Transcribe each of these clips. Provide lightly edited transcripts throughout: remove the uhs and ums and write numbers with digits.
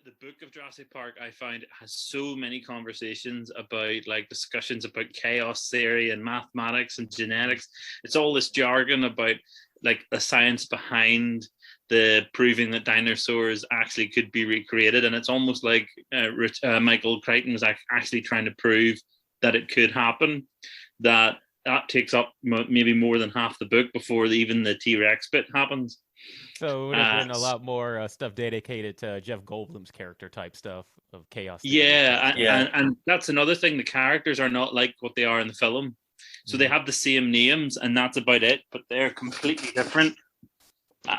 the book of Jurassic Park, I find, has so many conversations about like discussions about chaos theory and mathematics and genetics. It's all this jargon about like the science behind the proving that dinosaurs actually could be recreated, and it's almost like Michael Crichton was actually trying to prove that it could happen. That takes up maybe more than half the book before even the T-Rex bit happens. So it would have been a lot more stuff dedicated to Jeff Goldblum's character type stuff of chaos theory. Yeah, and that's another thing. The characters are not like what they are in the film. So they have the same names, and that's about it, but they're completely different.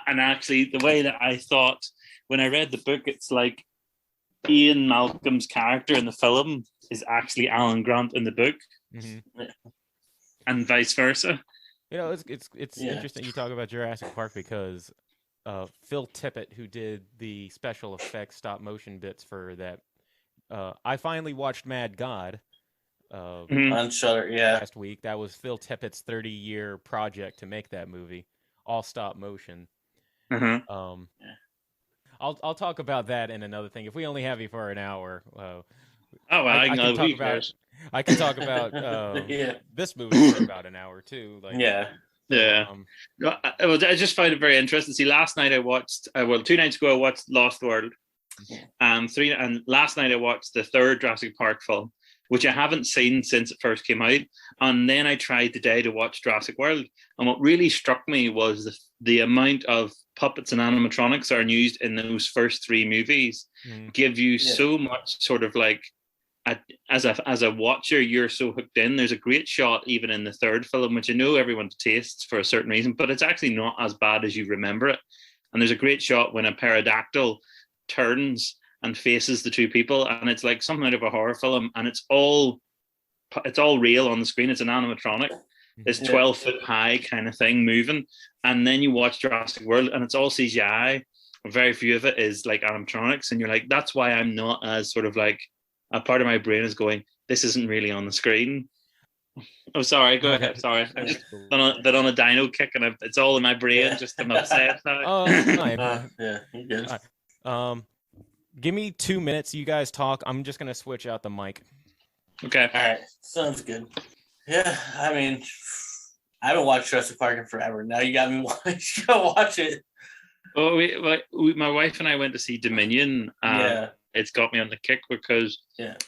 And actually, the way that I thought when I read the book, it's like Ian Malcolm's character in the film is actually Alan Grant in the book, and vice versa. You know, it's interesting you talk about Jurassic Park because Phil Tippett, who did the special effects stop motion bits for that, I finally watched Mad God. On Shudder, last week. That was Phil Tippett's 30-year project to make that movie, all stop motion. I'll talk about that in another thing. If we only have you for an hour, I can talk about this movie for about an hour too. I just find it very interesting. See, last night I watched 2 nights ago I watched Lost World, and last night I watched the third Jurassic Park film, which I haven't seen since it first came out. And then I tried today to watch Jurassic World. And what really struck me was the amount of puppets and animatronics that are used in those first 3 movies give you so much sort of like, as a watcher, you're so hooked in. There's a great shot even in the third film, which I know everyone tastes for a certain reason, but it's actually not as bad as you remember it. And there's a great shot when a pterodactyl turns and faces the 2 people, and it's like something out of a horror film, and it's all real on the screen. It's an animatronic, this 12-foot high kind of thing moving, and then you watch Jurassic World and it's all CGI. Very few of it is like animatronics, and you're like, that's why I'm not as sort of like, a part of my brain is going, this isn't really on the screen. Oh, sorry, go ahead. Sorry, I've just been on a dino kick, and it's all in my brain. Just I'm upset. You good. Give me 2 minutes. You guys talk. I'm just gonna switch out the mic. Okay. All right. Sounds good. Yeah. I mean, I haven't watched Jurassic Park in forever. Now you got me watch it. Well, my wife and I went to see Dominion. It's got me on the kick because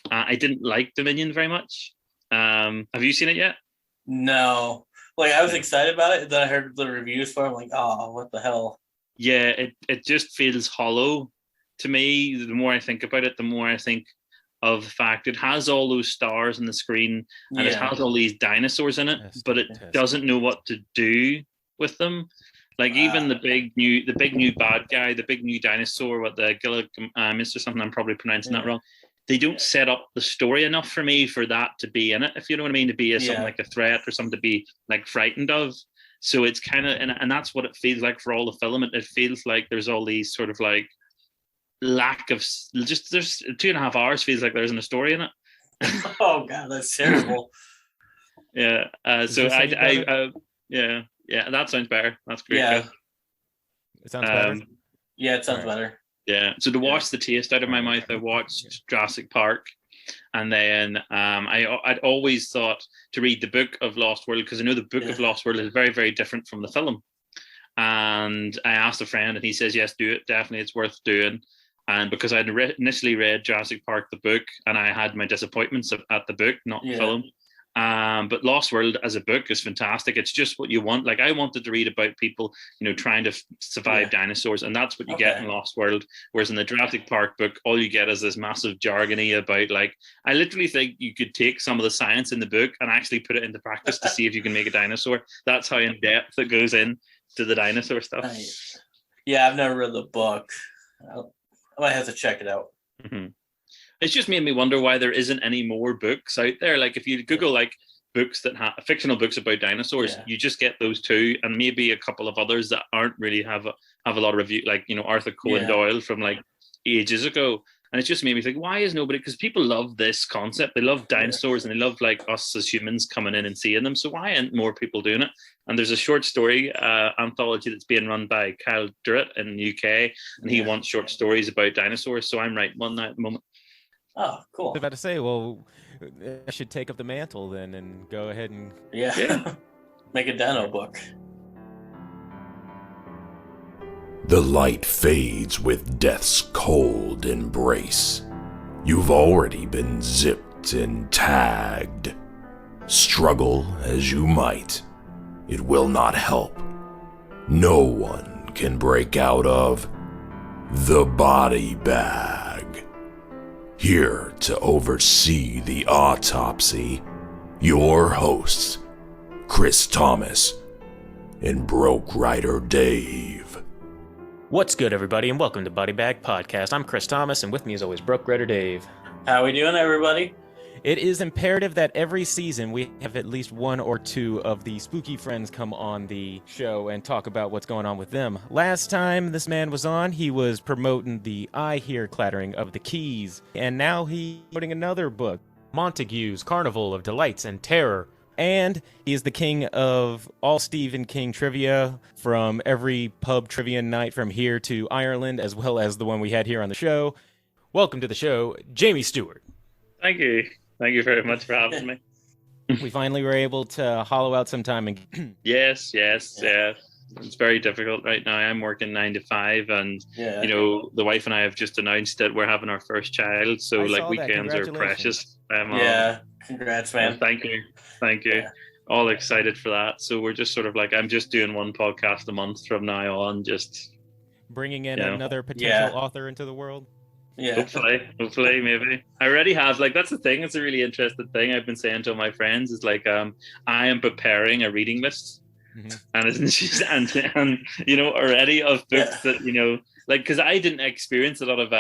I didn't like Dominion very much. Have you seen it yet? No. Like, I was excited about it, and then I heard the reviews for it. I'm like, oh, what the hell? Yeah, it just feels hollow to me. The more I think about it, the more I think of the fact it has all those stars on the screen, and it has all these dinosaurs in it, but it doesn't know what to do with them. Like even the big new bad guy, the big new dinosaur, what the Mr. something, I'm probably pronouncing that wrong. They don't set up the story enough for me for that to be in it, if you know what I mean, to be something like a threat or something to be like frightened of. So it's kind of, and that's what it feels like for all the film. It feels like there's all these sort of like lack of, just there's 2.5 hours feels like there isn't a story in it. Oh God, that's terrible. Yeah. So yeah, that sounds better. That's great. Yeah. It sounds better. Yeah, it sounds better. Yeah. So to wash the taste out of my mouth, I watched Jurassic Park, and then I'd always thought to read the book of Lost World, because I know the book of Lost World is very, very different from the film. And I asked a friend, and he says, yes, do it. Definitely, it's worth doing. And because I'd initially read Jurassic Park, the book, and I had my disappointments at the book, not the film. But Lost World as a book is fantastic. It's just what you want. Like, I wanted to read about people, trying to survive dinosaurs, and that's what you get in Lost World. Whereas in the Jurassic Park book, all you get is this massive jargony about, like, I literally think you could take some of the science in the book and actually put it into practice to see if you can make a dinosaur. That's how in depth it goes in to the dinosaur stuff. Nice. Yeah, I've never read the book. I might have to check it out. Mm-hmm. It's just made me wonder why there isn't any more books out there. Like, if you Google like books that have fictional books about dinosaurs, you just get those 2 and maybe a couple of others that aren't really have a lot of review, like Arthur Conan Doyle from like ages ago. And it's just made me think, why is nobody? Because people love this concept. They love dinosaurs and they love like us as humans coming in and seeing them. So why aren't more people doing it? And there's a short story anthology that's being run by Kyle Stewart in the UK, and he wants short stories about dinosaurs. So I'm writing one at the moment. Oh, cool. I was about to say, well, I should take up the mantle then and go ahead and make a dino book. The light fades with death's cold embrace. You've already been zipped and tagged. Struggle as you might, it will not help. No one can break out of the body bag. Here to oversee the autopsy, your hosts, Chris Thomas and Broke Rider Dave. What's good, everybody, and welcome to Body Bag Podcast. I'm Chris Thomas, and with me, as always, Broke Rider Dave. How we doing, everybody? It is imperative that every season we have at least one or two of the spooky friends come on the show and talk about what's going on with them. Last time this man was on, he was promoting the I Hear Clattering of the Keys, and now he's putting another book, Montague's Carnival of Delights and Terror. And he is the king of all Stephen King trivia from every pub trivia night from here to Ireland, as well as the one we had here on the show. Welcome to the show, Jamie Stewart. Thank you. Thank you very much for having me. We finally were able to hollow out some time. Yes. It's very difficult right now. I'm working 9 to 5, and you know, the wife and I have just announced that we're having our first child. So like weekends are precious. Congrats, man. Thank you. Yeah. All excited for that. So we're just sort of like, I'm just doing one podcast a month from now on, just bringing in another potential author into the world. Yeah. Hopefully, maybe. I already have, like, that's the thing. It's a really interesting thing I've been saying to my friends is like, I am preparing a reading list. Mm-hmm. And it's just, and you know, already of books that, you know, like, because I didn't experience a lot of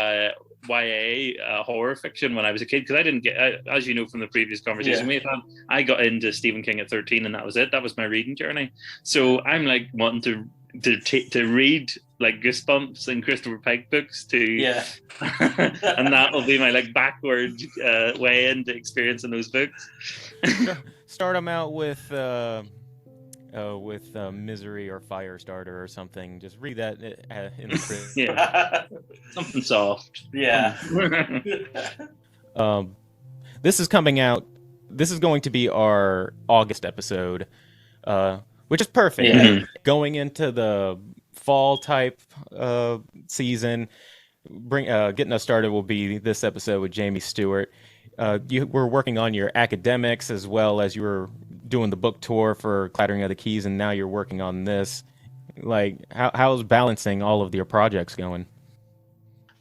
YA horror fiction when I was a kid, because I didn't get, as you know from the previous conversation we had, I got into Stephen King at 13, and that was it. That was my reading journey. So I'm like wanting to read like Goosebumps and Christopher Pike books to and that will be my like backward way into experiencing those books. Start them out with Misery or Firestarter or something. Just read that in the crib. Something soft. This is coming out. This is going to be our August episode, which is perfect. Going into the fall type season, getting us started will be this episode with Jamie Stewart. You were working on your academics as well as you were doing the book tour for Clattering of the Keys, and now you're working on this. Like, how's balancing all of your projects going?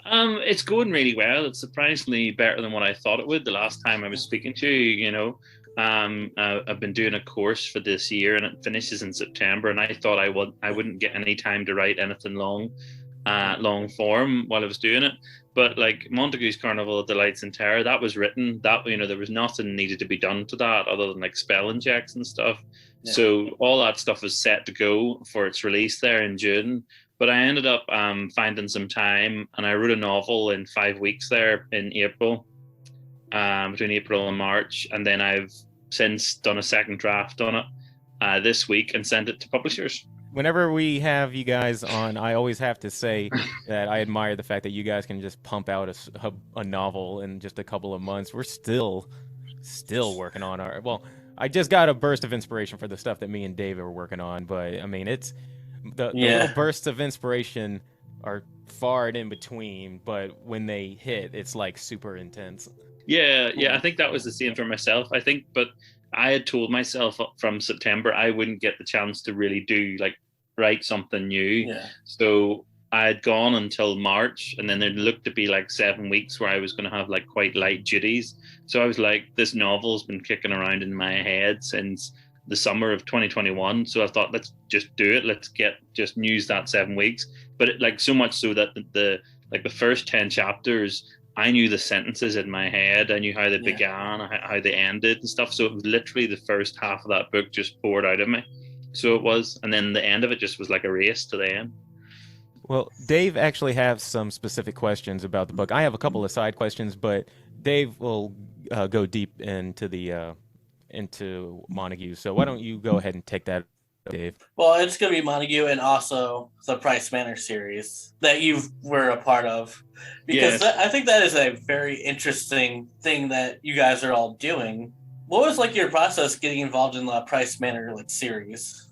It's going really well. It's surprisingly better than what I thought it would the last time I was speaking to you. You know, I've been doing a course for this year, and it finishes in September. And I thought I wouldn't get any time to write anything long form while I was doing it. But like Montague's Carnival of Delights and Terror, that was written. That, you know, there was nothing needed to be done to that other than like spelling checks and stuff. Yeah. So all that stuff is set to go for its release there in June. But I ended up finding some time, and I wrote a novel in 5 weeks there in April, between April and March. And then I've since done a second draft on it this week and sent it to publishers. Whenever we have you guys on, I always have to say that I admire the fact that you guys can just pump out a novel in just a couple of months. We're still working on our... Well, I just got a burst of inspiration for the stuff that me and Dave are working on, but, I mean, it's... The little bursts of inspiration are far and in between, but when they hit, it's, like, super intense. Yeah, I think that was the same for myself, I think, but I had told myself from September I wouldn't get the chance to really write something new. So I had gone until March, and then there looked to be like 7 weeks where I was going to have like quite light duties. So I was like, this novel's been kicking around in my head since the summer of 2021. So I thought, let's just do it. Let's just use that 7 weeks. But it, like, so much so that the first 10 chapters, I knew the sentences in my head. I knew how they began, how they ended and stuff. So it was literally the first half of that book just poured out of me. So it was, and then the end of it just was like a race to the end. Well, Dave actually has some specific questions about the book. I have a couple of side questions, but Dave will go deep into Montague. So why don't you go ahead and take that, Dave? Well, it's going to be Montague and also the Price Manor series that you were a part of. Because I think that is a very interesting thing that you guys are all doing. What was like your process getting involved in the Price Manor series?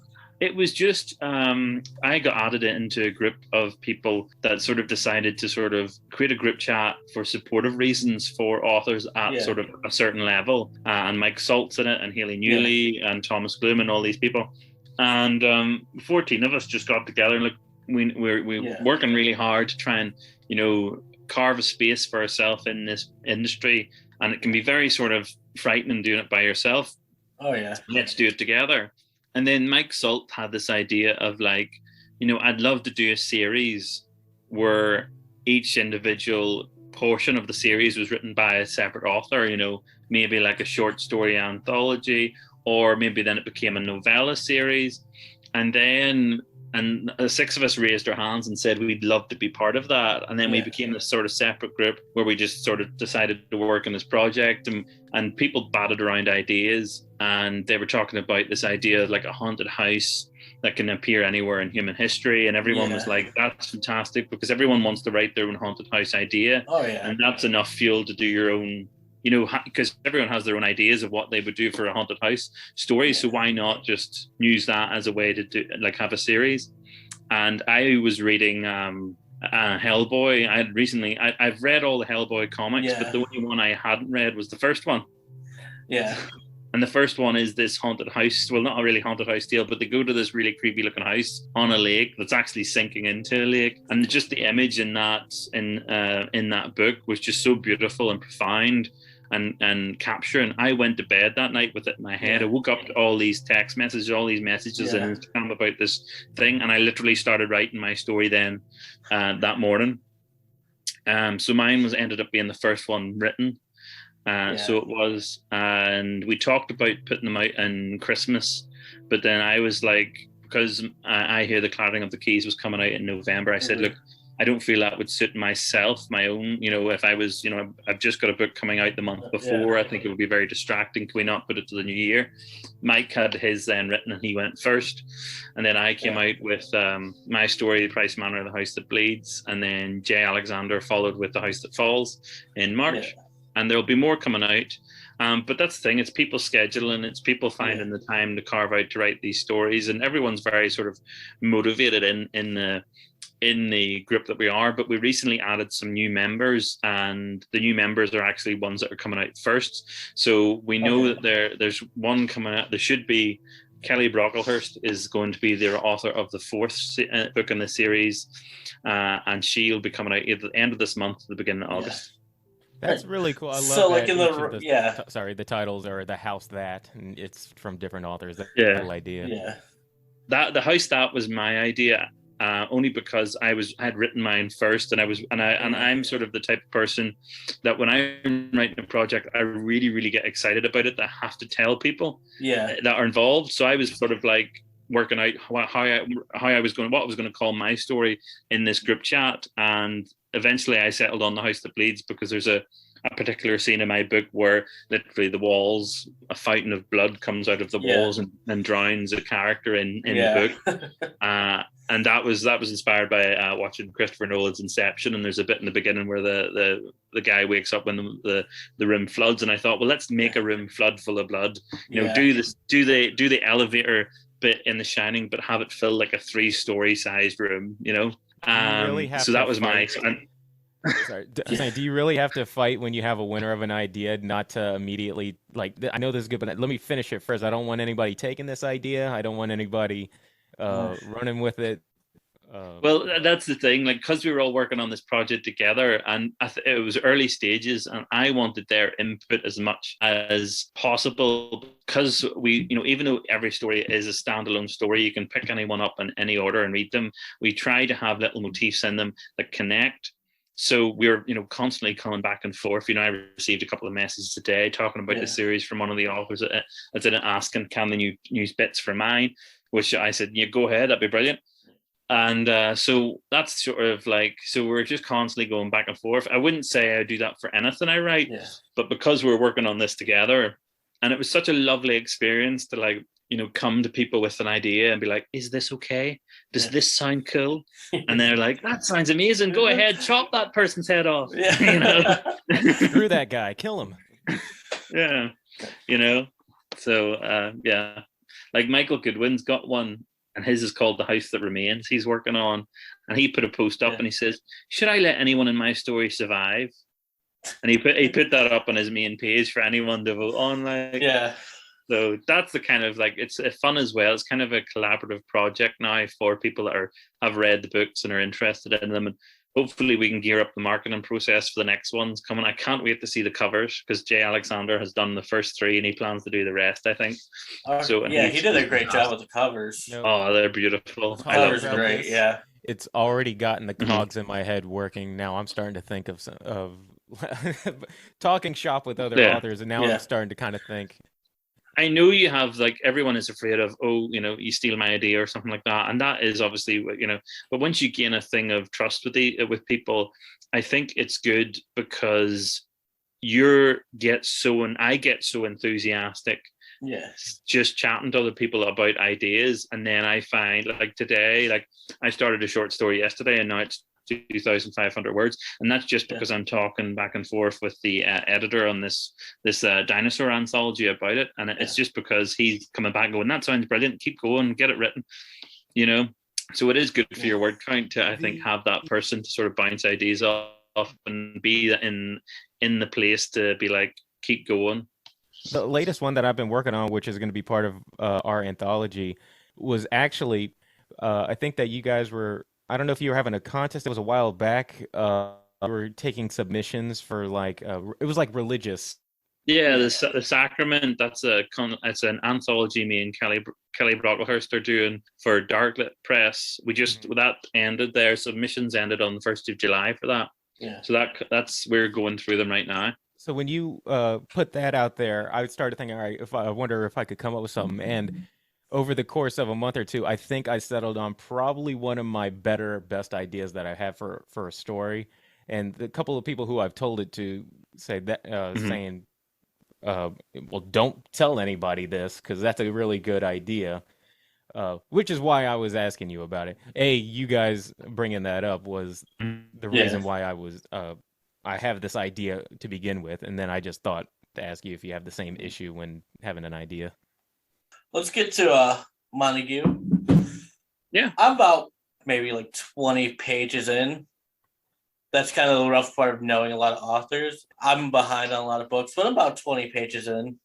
It was just, I got added into a group of people that sort of decided to sort of create a group chat for supportive reasons for authors at sort of a certain level. And Mike Salt's in it, and Haley Newley, and Thomas Bloom, and all these people. And 14 of us just got together, and we're working really hard to try and, carve a space for ourselves in this industry. And it can be very sort of frightening doing it by yourself. Oh, yeah. Let's do it together. And then Mike Salt had this idea of I'd love to do a series where each individual portion of the series was written by a separate author, maybe like a short story anthology, or maybe then it became a novella series. And then six of us raised our hands and said we'd love to be part of that. And then we became this sort of separate group where we just sort of decided to work on this project, and people batted around ideas, and they were talking about this idea of like a haunted house that can appear anywhere in human history. And everyone was like, that's fantastic, because everyone wants to write their own haunted house idea. Oh, yeah. And that's enough fuel to do your own, because everyone has their own ideas of what they would do for a haunted house story. So why not just use that as a way to do, have a series? And I was reading Hellboy. I've read all the Hellboy comics, but the only one I hadn't read was the first one. Yeah. And the first one is this haunted house. Well, not a really haunted house tale, but they go to this really creepy looking house on a lake that's actually sinking into a lake. And just the image in that book was just so beautiful and profound and capturing. I went to bed that night with it in my head. I woke up to all these text messages, all these messages in Instagram about this thing. And I literally started writing my story then that morning. So mine ended up being the first one written. So it was, and we talked about putting them out in Christmas, but then I was like, because I hear the clattering of the keys was coming out in November, I said, look, I don't feel that would suit myself, my own, if I was, I've just got a book coming out the month before, I think it would be very distracting. Can we not put it to the new year? Mike had his then written and he went first. And then I came out with my story, The Price Manor, The House That Bleeds. And then Jay Alexander followed with The House That Falls in March. And there'll be more coming out. But that's the thing, it's people scheduling, it's people finding the time to carve out to write these stories, and everyone's very sort of motivated in the group that we are. But we recently added some new members, and the new members are actually ones that are coming out first. So we know that there's one coming out. There should be Kelly Brocklehurst is going to be the author of the fourth book in the series, and she'll be coming out at the end of this month, the beginning of August. That's really cool. I love so that like in the titles are The House That, and it's from different authors. That's the whole idea. Yeah. That The House That was my idea, only because I had written mine first, and I'm sort of the type of person that when I'm writing a project, I really, really get excited about it. That I have to tell people that are involved. So I was sort of like working out what I was going to call my story in this group chat, and eventually I settled on The House That Bleeds because there's a particular scene in my book where literally the walls, a fountain of blood comes out of the walls and drowns a character in the book. And that was inspired by watching Christopher Nolan's Inception. And there's a bit in the beginning where the guy wakes up when the room floods. And I thought, well, let's make a room flood full of blood. Do the elevator bit in The Shining, but have it fill like a 3-story sized room, so that was my. Sorry, do you really have to fight when you have a winner of an idea not to immediately I know this is good, but let me finish it first. I don't want anybody taking this idea. I don't want anybody running with it. Well, that's the thing, because we were all working on this project together, and it was early stages, and I wanted their input as much as possible, because we, even though every story is a standalone story, you can pick anyone up in any order and read them. We try to have little motifs in them that connect. So we're, constantly coming back and forth. I received a couple of messages today talking about the series from one of the authors that didn't ask, and can they use bits for mine, which I said, go ahead, that'd be brilliant. And so that's sort of like, so we're just constantly going back and forth. I wouldn't say I do that for anything I write, but because we're working on this together, and it was such a lovely experience to like, come to people with an idea and be like, is this okay? Does this sound cool? And they're like, that sounds amazing. Go ahead, chop that person's head off. Screw that guy, kill him. Yeah. So like Michael Goodwin's got one, and his is called The House That Remains. He's working on, and he put a post up and he says, should I let anyone in my story survive? And he put that up on his main page for anyone to vote on. Like, so that's the kind of like, it's fun as well. It's kind of a collaborative project now for people that have read the books and are interested in them. And hopefully we can gear up the marketing process for the next ones coming. I can't wait to see the covers, because Jay Alexander has done the first 3 and he plans to do the rest, I think. So he did a great job with the covers. Oh, they're beautiful. The covers are great. Yeah, it's already gotten the cogs in my head working. Now I'm starting to think of talking shop with other authors, and now I'm starting to kind of think. I know you have, like, everyone is afraid of, you steal my idea or something like that. And that is obviously, but once you gain a thing of trust with people, I think it's good, because I get so enthusiastic just chatting to other people about ideas. And then I find, like today, like I started a short story yesterday, and now it's 2,500 words, and that's just because I'm talking back and forth with the editor on this dinosaur anthology about it, and it's just because he's coming back going, that sounds brilliant, keep going, get it written, so it is good for your word count to, I think, have that person to sort of bounce ideas off and be in the place to be like, keep going. The latest one that I've been working on, which is going to be part of our anthology, was actually I think that you guys were, I don't know if you were having a contest. It was a while back. We were taking submissions for like it was like religious. Yeah, the Sacrament. It's an anthology me and Kelly Brocklehurst are doing for Darklit Press. We just that ended. Their submissions ended on the 1st of July for that. Yeah. So that's we're going through them right now. So when you put that out there, I started thinking, all right, I wonder if I could come up with something. And over the course of a month or two, I think I settled on probably one of my best ideas that I have for a story. And the couple of people who I've told it to say that, saying, well, don't tell anybody this, because that's a really good idea. Which is why I was asking you about it. You guys bringing that up was the reason why I have this idea to begin with. And then I just thought to ask you if you have the same issue when having an idea. Let's get to Montague. Yeah. I'm about maybe like 20 pages in. That's kind of the rough part of knowing a lot of authors. I'm behind on a lot of books, but I'm about 20 pages in.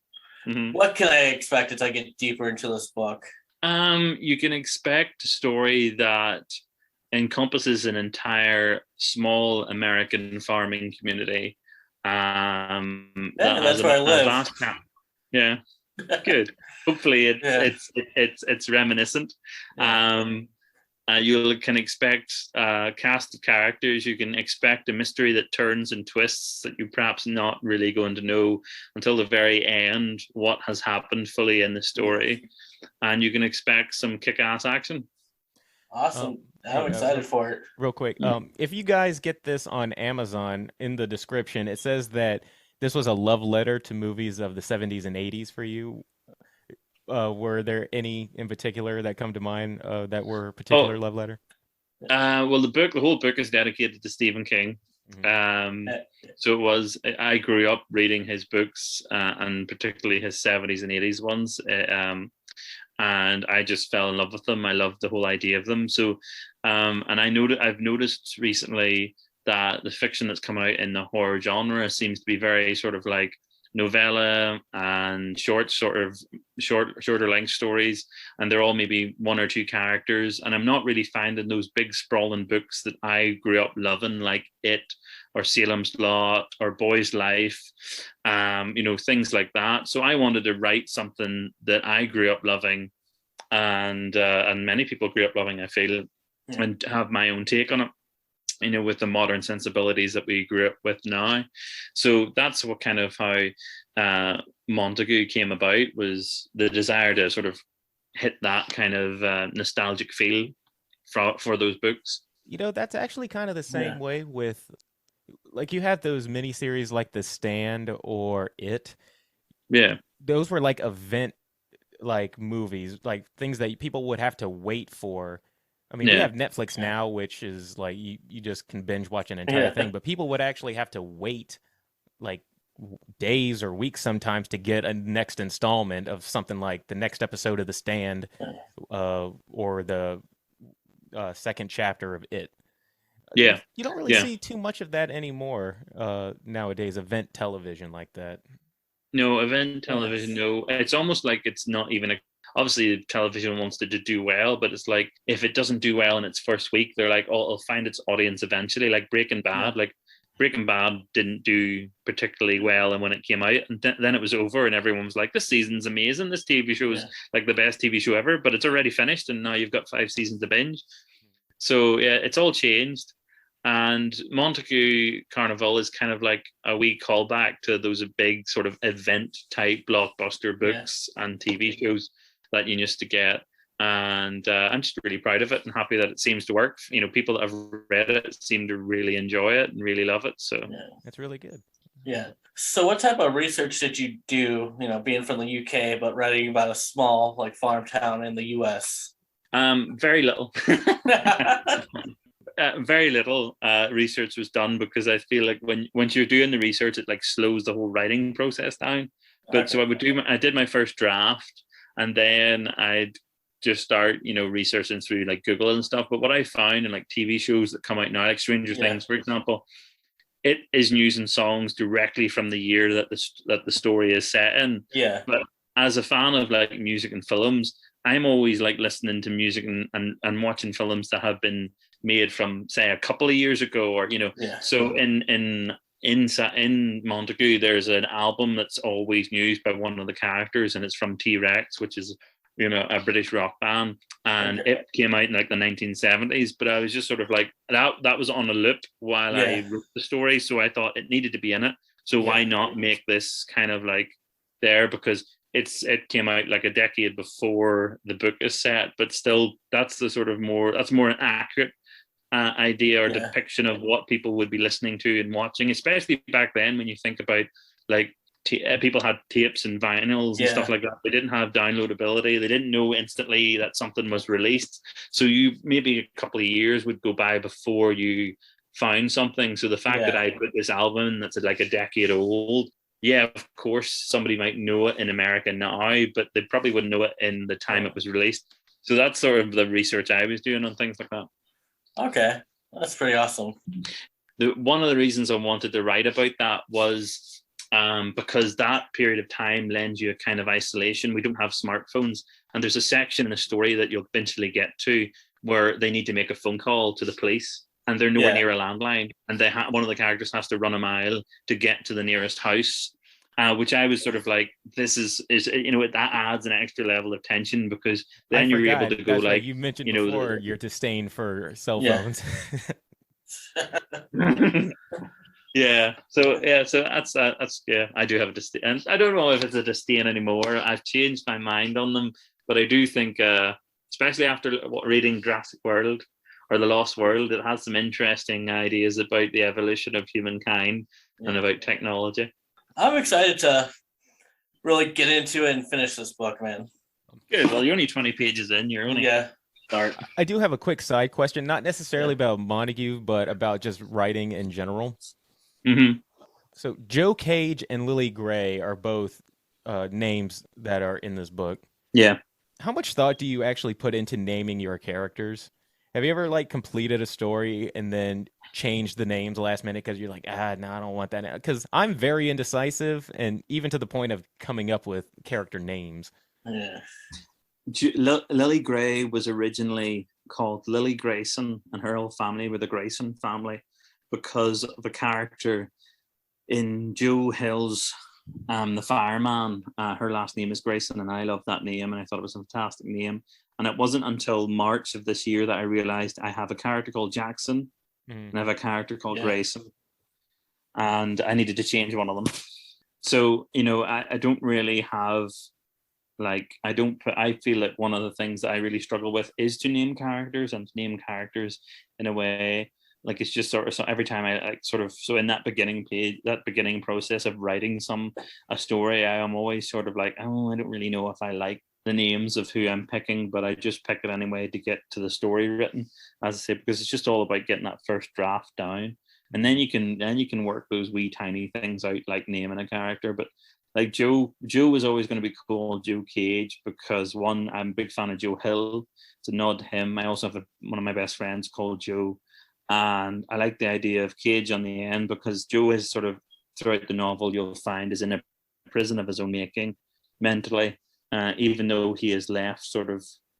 Mm-hmm. What can I expect as I get deeper into this book? You can expect a story that encompasses an entire small American farming community. That's where I live. Yeah. Good. Hopefully it's reminiscent. You can expect a cast of characters. You can expect a mystery that turns and twists that you're perhaps not really going to know until the very end what has happened fully in the story. And you can expect some kick-ass action. Awesome. I'm excited for it. Real quick, if you guys get this on Amazon, in the description, it says that this was a love letter to movies of the 70s and 80s for you. Were there any in particular that come to mind that were a particular love letter? Well, the whole book is dedicated to Stephen King. So it was, I grew up reading his books and particularly his 70s and 80s ones. And I just fell in love with them. I loved the whole idea of them. So, and I've noticed recently that the fiction that's coming out in the horror genre seems to be very sort of like novella and shorter length stories, and they're all maybe 1 or 2 characters. And I'm not really finding those big sprawling books that I grew up loving, like It or Salem's Lot or Boy's Life, things like that. So I wanted to write something that I grew up loving, and many people grew up loving, I feel, and have my own take on it, with the modern sensibilities that we grew up with now. So that's what kind of how Montague came about, was the desire to sort of hit that kind of nostalgic feel for those books. That's actually kind of the same way with, like, you have those miniseries like The Stand or It. Yeah. Those were like event like movies, like things that people would have to wait for. I mean, we have Netflix now, which is like you just can binge watch an entire thing, but people would actually have to wait like days or weeks sometimes to get a next installment of something like the next episode of The Stand, or the second chapter of It. Yeah. You don't really see too much of that anymore nowadays, event television like that. No, event television, no. It's almost like it's not even obviously television wants to do well, but it's like if it doesn't do well in its first week, they're like, oh, it'll find its audience eventually. Like Breaking Bad, Breaking Bad didn't do particularly well, and when it came out, and then it was over, and everyone was like, this season's amazing. This TV show is like the best TV show ever, but it's already finished, and now you've got 5 seasons to binge. So yeah, it's all changed. And Montague Carnival is kind of like a wee callback to those big sort of event type blockbuster books and TV shows that you used to get. And I'm just really proud of it and happy that it seems to work. People that have read it seem to really enjoy it and really love it. So it's really good. Yeah. So what type of research did you do, being from the UK, but writing about a small like farm town in the US? Very little. Very little research was done, because I feel like once you're doing the research, it like slows the whole writing process down. But so I did my first draft, and then I'd just start researching through like Google and stuff. But what I found in like TV shows that come out now, like Stranger Things, for example, it is using songs directly from the year that the story is set in. Yeah. But as a fan of like music and films, I'm always like listening to music and watching films that have been made from, say, a couple of years ago, or so in Montague there's an album that's always used by one of the characters, and it's from T-Rex, which is a British rock band, and it came out in like the 1970s. But I was just sort of like that was on a loop while I wrote the story, so I thought it needed to be in it, so why not make this kind of like there, because it came out like a decade before the book is set, but still that's more an accurate idea or depiction of what people would be listening to and watching, especially back then when you think about like people had tapes and vinyls and stuff like that. They didn't have downloadability. They didn't know instantly that something was released. So you maybe a couple of years would go by before you found something. So the fact that I put this album that's like a decade old, of course somebody might know it in America now, but they probably wouldn't know it in the time it was released. So that's sort of the research I was doing on things like that. Okay, that's pretty awesome. One of the reasons I wanted to write about that was because that period of time lends you a kind of isolation. We don't have smartphones, and there's a section in the story that you'll eventually get to where they need to make a phone call to the police, and they're nowhere near a landline, and one of the characters has to run a mile to get to the nearest house. Which I was sort of like, this is that adds an extra level of tension, because then you're able to go like you mentioned before your disdain for cell phones. So that's I do have a disdain, and I don't know if it's a disdain anymore. I've changed my mind on them, but I do think, especially after reading Jurassic World or The Lost World, it has some interesting ideas about the evolution of humankind and about technology. I'm excited to really get into it and finish this book, man. Good. Well, you're only 20 pages in. You're only start. I do have a quick side question, not necessarily about Montague, but about just writing in general. Mm-hmm. So Joe Cage and Lily Gray are both names that are in this book. Yeah. How much thought do you actually put into naming your characters? Have you ever like completed a story and then changed the names last minute because you're like, no, I don't want that now? Because I'm very indecisive, and even to the point of coming up with character names. Yeah. Lily Gray was originally called Lily Grayson, and her whole family were the Grayson family because of a character in Joe Hill's The Fireman. Her last name is Grayson, and I love that name, and I thought it was a fantastic name. And it wasn't until March of this year that I realized I have a character called Jackson, and I have a character called Grayson, and I needed to change one of them. So, I don't really have like I feel like one of the things that I really struggle with is to name characters, and to name characters in a way, like it's just sort of, so every time I like sort of, so in that beginning process of writing a story, I am always sort of like, oh, I don't really know if I like the names of who I'm picking, but I just pick it anyway to get to the story written, as I say, because it's just all about getting that first draft down, and then you can work those wee tiny things out, like naming a character. But like Joe was always going to be called Joe Cage, because one, I'm a big fan of Joe Hill. It's a nod to him. I also have one of my best friends called Joe, and I like the idea of Cage on the end, because Joe is sort of, throughout the novel, you'll find, is in a prison of his own making mentally. Even though he is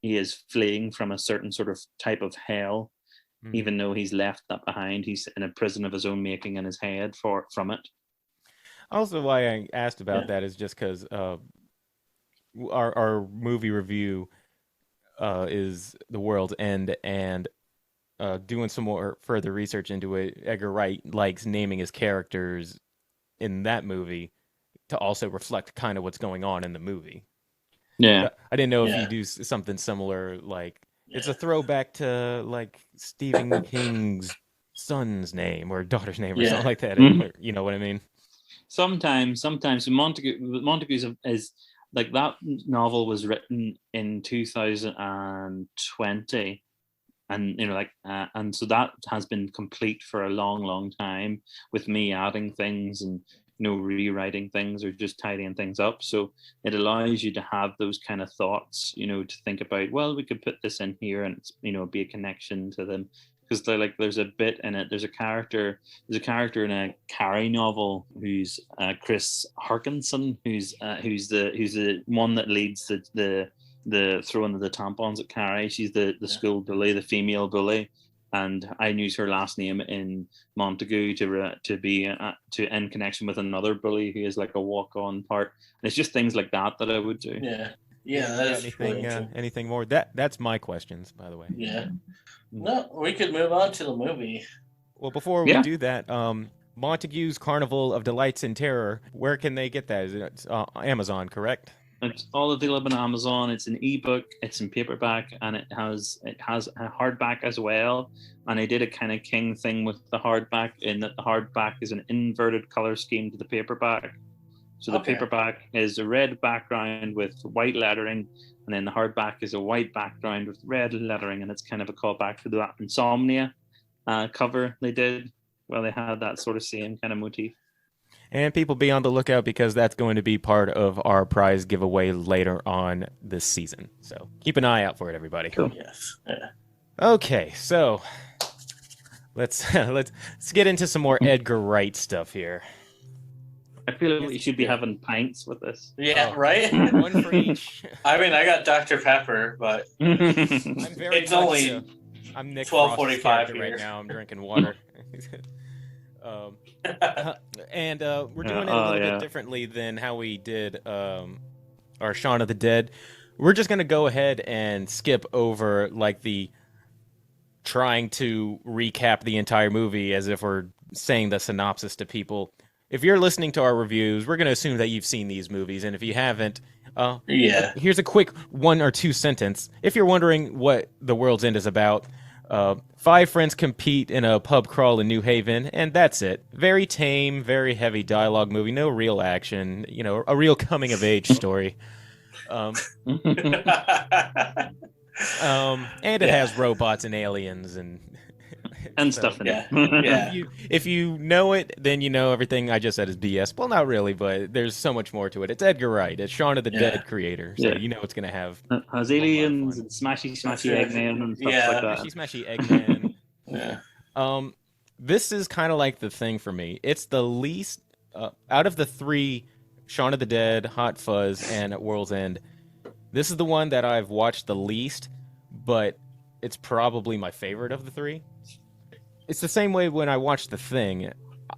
he is fleeing from a certain sort of type of hell, even though he's left that behind, he's in a prison of his own making in his head from it. Also, why I asked about that is just because our movie review is The World's End, and doing some more further research into it, Edgar Wright likes naming his characters in that movie to also reflect kind of what's going on in the movie. Yeah, but I didn't know if you do something similar, like it's a throwback to like Stephen King's son's name or daughter's name or something like that. You know what I mean? Sometimes Montague is like, that novel was written in 2020, and and so that has been complete for a long time, with me adding things and rewriting things or just tidying things up. So it allows you to have those kind of thoughts, to think about, well, we could put this in here and it's, be a connection to them. Because there's a bit in it. There's a character in a Carrie novel who's Chris Harkinson, who's the one that leads the throwing of the tampons at Carrie. She's the school bully, the female bully, and I use her last name in Montague to be in connection with another bully who is like a walk-on part. And it's just things like that I would do. Yeah, that is anything more? That's my questions, by the way. Yeah. No, we could move on to the movie. Well, before we do that, Montague's Carnival of Delights and Terror, where can they get that? Is it Amazon, correct? It's all available on Amazon. It's an ebook, it's in paperback, and it has a hardback as well. And I did a kind of King thing with the hardback, in that the hardback is an inverted color scheme to the paperback. So the paperback is a red background with white lettering, and then the hardback is a white background with red lettering, and it's kind of a callback to that Insomnia cover they did. Well, they had that sort of same kind of motif. And people be on the lookout, because that's going to be part of our prize giveaway later on this season. So keep an eye out for it, everybody. Cool. Yes. Yeah. Okay, so let's get into some more Edgar Wright stuff here. I feel like we should be having pints with this. Yeah, right? One for each. I mean, I got Dr. Pepper, but it's only I'm Nick 12:45 right now. I'm drinking water. And we're doing it a little bit differently than how we did our Shaun of the Dead. We're just going to go ahead and skip over like the trying to recap the entire movie as if we're saying the synopsis to people. If you're listening to our reviews, we're going to assume that you've seen these movies, and if you haven't, here's a quick 1 or 2 sentence. If you're wondering what The World's End is about, 5 friends compete in a pub crawl in New Haven, and that's it. Very tame, very heavy dialogue movie, no real action, a real coming-of-age story. And it has robots and aliens and stuff in it. Yeah. If you know it, then you know everything I just said is BS. Well, not really, but there's so much more to it. It's Edgar Wright. It's Shaun of the Dead creator, so you know it's going to have... has aliens and smashy Eggman and stuff like that. Smashy Eggman. This is kind of like the thing for me. It's the least... out of the 3, Shaun of the Dead, Hot Fuzz, and World's End, this is the one that I've watched the least, but it's probably my favorite of the 3. It's the same way when I watch The Thing.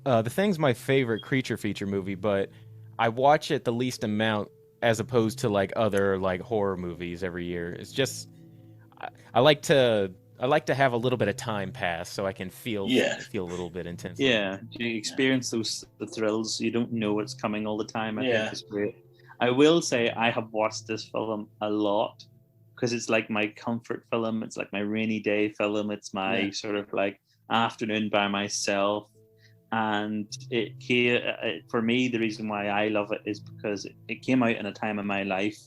The Thing's my favorite creature feature movie, but I watch it the least amount as opposed to like other like horror movies every year. It's just I like to have a little bit of time pass so I can feel a little bit intense. Yeah, you experience the thrills. You don't know what's coming all the time. I think it's great. I will say I have watched this film a lot because it's like my comfort film. It's like my rainy day film. It's my sort of like afternoon by myself. And for me, the reason why I love it is because it came out in a time in my life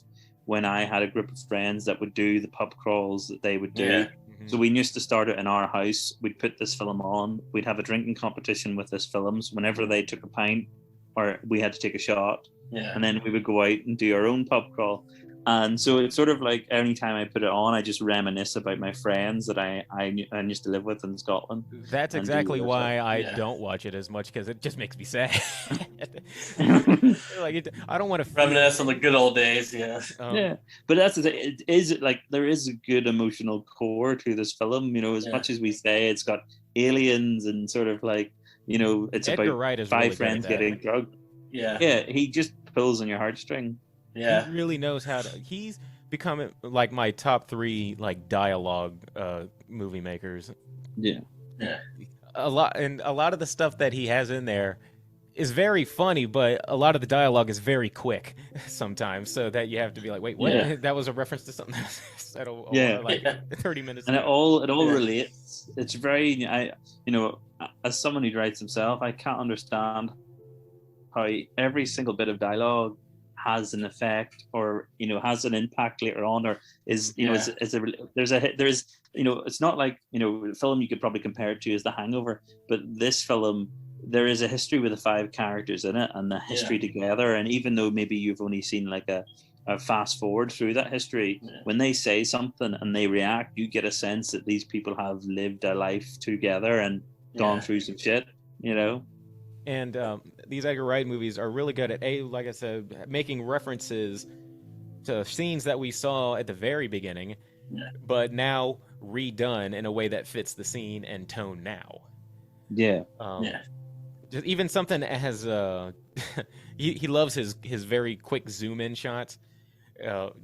when I had a group of friends that would do the pub crawls that they would do. Yeah. So we used to start it in our house. We'd put this film on. We'd have a drinking competition with this films. Whenever they took a pint or we had to take a shot, and then we would go out and do our own pub crawl. And so it's sort of like any time I put it on, I just reminisce about my friends that I used to live with in Scotland. That's exactly why I don't watch it as much, because it just makes me sad. I don't want to reminisce on the good old days. Yeah, but that's the thing. It is like there is a good emotional core to this film. As much as we say it's got aliens and sort of like it's Edgar about Wright is five really friends getting drugged. Yeah, he just pulls on your heartstring. Yeah, he really knows how to. He's become like my top 3 like dialogue movie makers. Yeah. A lot of the stuff that he has in there is very funny, but a lot of the dialogue is very quick sometimes, so that you have to be like, wait, what? Yeah. That was a reference to something else said 30 minutes and ago. it all relates. It's very as someone who writes himself, I can't understand how every single bit of dialogue has an effect or has an impact later on, or is it's not like a film you could probably compare it to is The Hangover, but this film, there is a history with the 5 characters in it and the history together. And even though maybe you've only seen like a fast forward through that history, when they say something and they react, you get a sense that these people have lived a life together and gone through some shit. And these Edgar Wright movies are really good at, like I said, making references to scenes that we saw at the very beginning, but now redone in a way that fits the scene and tone now. Just even something that has he loves his very quick zoom in shots.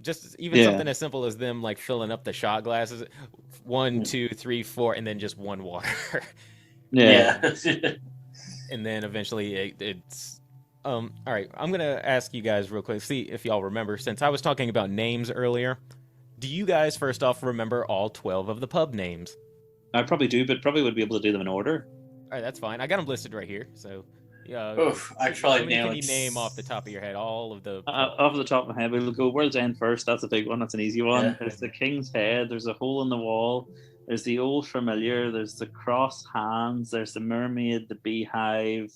Just even something as simple as them like filling up the shot glasses, 1, 2, 3, 4, and then just one water. And then eventually it's all right, I'm gonna ask you guys real quick, see if y'all remember, since I was talking about names earlier. Do you guys first off remember all 12 of the pub names? I probably do, but probably would be able to do them in order. All right, that's fine. I got them listed right here. So I probably can you name off the top of your head all of the off the top of my head? We'll go World's End first. That's a big one. That's an easy one. There's the King's Head. There's a Hole in the Wall. There's the Old Familiar. There's the Cross Hands. There's the Mermaid. The Beehive.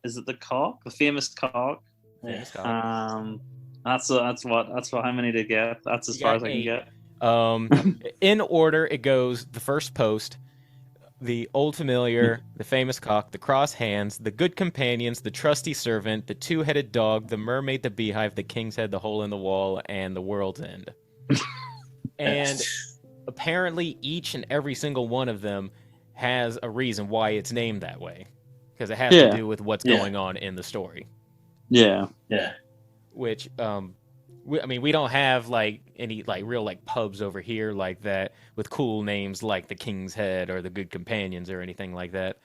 Is it the Cock? The famous Cock. Famous Cock. That's how many to get. That's as far as I can get. In order, it goes the First Post, the Old Familiar, the Famous Cock, the Cross Hands, the Good Companions, the Trusty Servant, the Two-Headed Dog, the Mermaid, the Beehive, the King's Head, the Hole in the Wall, and the World's End. And apparently each and every single one of them has a reason why it's named that way, because it has to do with what's going on in the story. Which we don't have like any like real like pubs over here like that with cool names like the King's Head or the Good Companions or anything like that.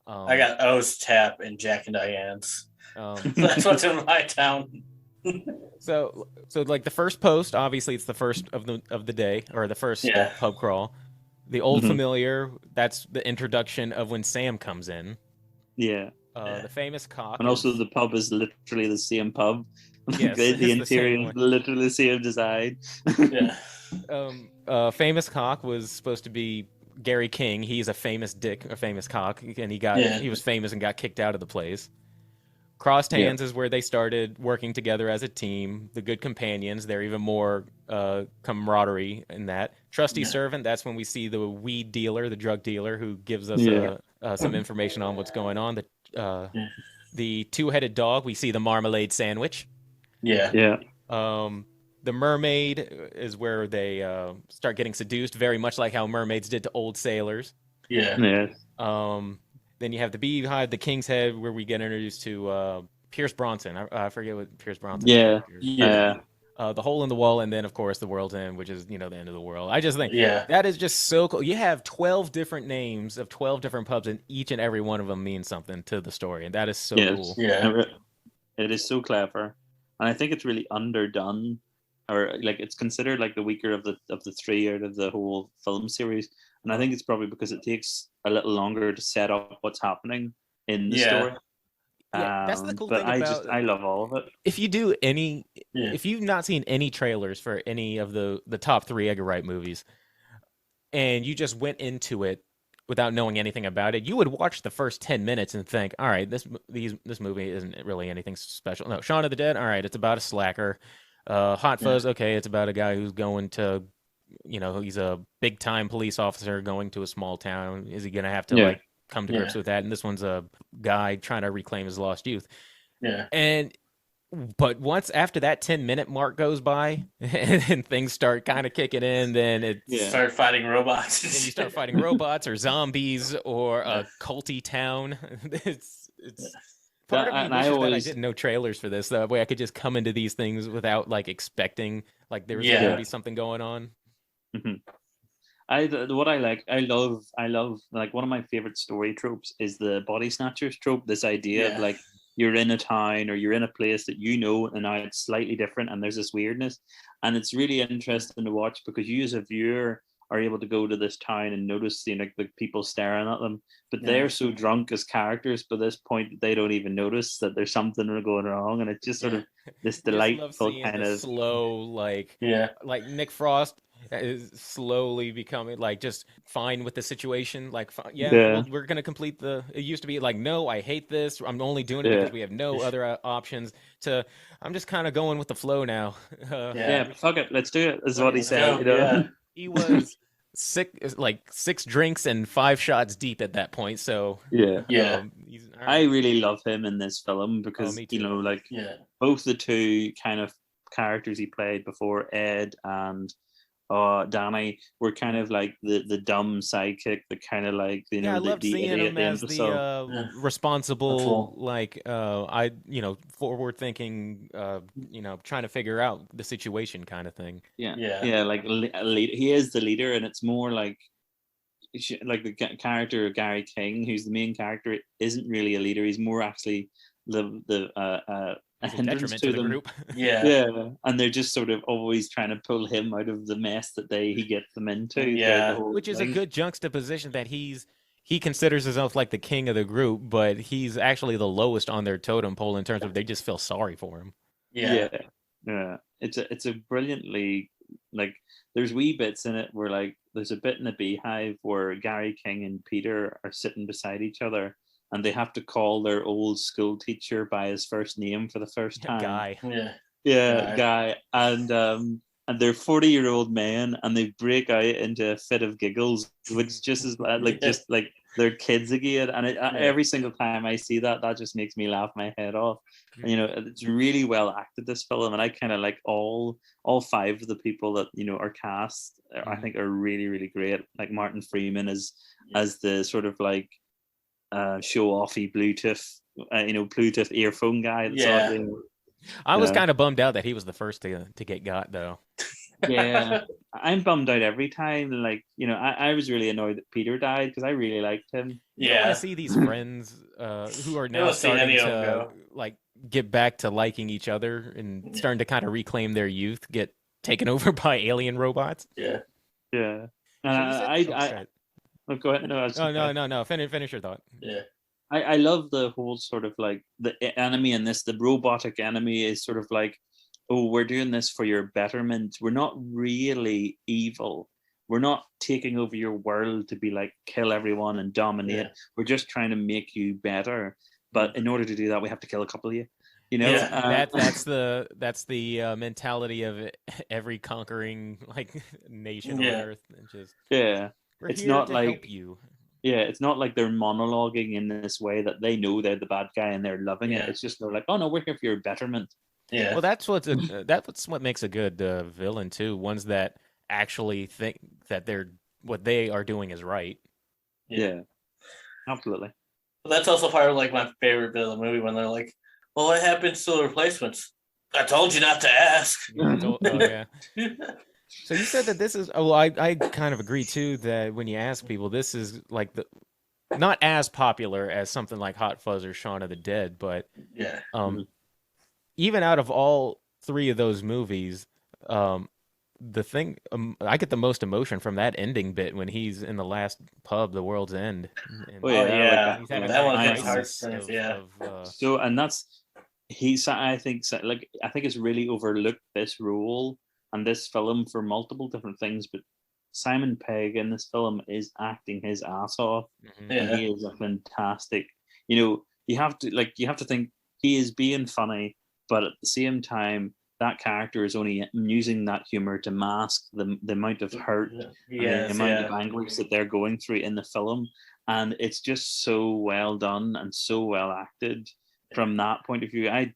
I got O's Tap and Jack and Diane's. That's what's in my town. So like the First Post, obviously it's the first of the day, or the first pub crawl. The Old Familiar, that's the introduction of when Sam comes in. The Famous Cock, and also the pub is literally the same pub. Yes, the interior is literally the same design. Famous Cock was supposed to be Gary King. He's a famous cock, and he was famous and got kicked out of the place. Crossed Hands is where they started working together as a team. The Good Companions, they're even more camaraderie in that. Trusty Servant, that's when we see the weed dealer, the drug dealer, who gives us some information on what's going on. The Two-Headed Dog, we see the Marmalade Sandwich. The Mermaid is where they start getting seduced, very much like how mermaids did to old sailors. Then you have the Beehive, the King's Head, where we get introduced to Pierce Bronson. I forget what Pierce Bronson. The Hole in the Wall, and then of course the World's End, which is the end of the world. I just think that is just so cool. You have 12 different names of 12 different pubs, and each and every one of them means something to the story, and that is so cool. It is so clever, and I think it's really underdone, or like it's considered like the weaker of the three out of the whole film series. And I think it's probably because it takes a little longer to set up what's happening in the story. Yeah, that's the cool but thing about. I love all of it. If you've not seen any trailers for any of the top three Edgar Wright movies, and you just went into it without knowing anything about it, you would watch the first 10 minutes and think, all right, this movie isn't really anything special. No, Shaun of the Dead, all right, it's about a slacker. Hot Fuzz, okay, it's about a guy who's going to, he's a big time police officer going to a small town. Is he going to have to like come to grips with that? And this one's a guy trying to reclaim his lost youth. Yeah. But once after that 10-minute mark goes by and things start kind of kicking in, then it start fighting robots. And you start fighting robots or zombies or a culty town. It's part of me wishes that I didn't know trailers for this. That way I could just come into these things without like expecting like there was going to be something going on. Mm-hmm. I love like one of my favorite story tropes is the body snatchers trope. This idea of like you're in a town or you're in a place that and now it's slightly different and there's this weirdness, and it's really interesting to watch because you as a viewer are able to go to this town and notice like the people staring at them, but they're so drunk as characters by this point that they don't even notice that there's something going wrong, and it's just sort of this delightful kind of slow like Nick Frost is slowly becoming like just fine with the situation, like well, we're gonna complete it used to be like, no, I hate this, I'm only doing it because we have no other options, to I'm just kind of going with the flow now. Fuck it, let's do it, is what he said. He was six drinks and 5 shots deep at that point, so I really love him in this film because both the two kind of characters he played before, Ed and Danny, were kind of like the dumb sidekick, the kind of like I love seeing him as the responsible, like forward thinking, trying to figure out the situation kind of thing. Like a lead. He is the leader, and it's more like the character of Gary King, who's the main character, isn't really a leader. He's more actually a hindrance to the group. And they're just sort of always trying to pull him out of the mess that he gets them into. Which is a good juxtaposition that he considers himself like the king of the group, but he's actually the lowest on their totem pole in terms of they just feel sorry for him. It's a brilliantly, like, there's wee bits in it where like there's a bit in the Beehive where Gary King and Peter are sitting beside each other, and they have to call their old school teacher by his first name for the first time. Guy. Guy. And they're 40-year-old men, and they break out into a fit of giggles, which just is like just like they're kids again. And every single time I see that just makes me laugh my head off. And, it's really well acted, this film, and I kind of like all 5 of the people that are cast. I think are really, really great. Like Martin Freeman as the sort of like show-offy Bluetooth earphone guy. I was kind of bummed out that he was the first to get got, though. I'm bummed out every time. Like, I was really annoyed that Peter died because I really liked him. You want to see these friends who are now starting to like get back to liking each other and starting to kind of reclaim their youth, get taken over by alien robots. Go ahead. No. Finish your thought. I love the whole sort of like the enemy in this. The robotic enemy is sort of like, oh, we're doing this for your betterment. We're not really evil. We're not taking over your world to be like kill everyone and dominate. We're just trying to make you better. But in order to do that, we have to kill a couple of you. That's the mentality of every conquering like nation on Earth. And just it's not like it's not like they're monologuing in this way that they know they're the bad guy and they're loving it. It's just they're like, oh no, we're here for your betterment. Well, that's what makes a good villain too. Ones that actually think that what they are doing is right. Absolutely. Well, that's also part of like my favorite bit of the movie when they're like, well, what happens to the replacements? I told you not to ask. So you said that this is. Oh, I kind of agree too. That when you ask people, this is like not as popular as something like Hot Fuzz or Shaun of the Dead, but even out of all three of those movies, the thing I get the most emotion from that ending bit when he's in the last pub, the World's End. And he's having that one that hits crisis of, so, and that's I think it's really overlooked, this role and this film, for multiple different things, but Simon Pegg in this film is acting his ass off. And he is a fantastic, you have to think he is being funny, but at the same time, that character is only using that humor to mask the amount of hurt and the amount of anguish that they're going through in the film. And it's just so well done and so well acted from that point of view. I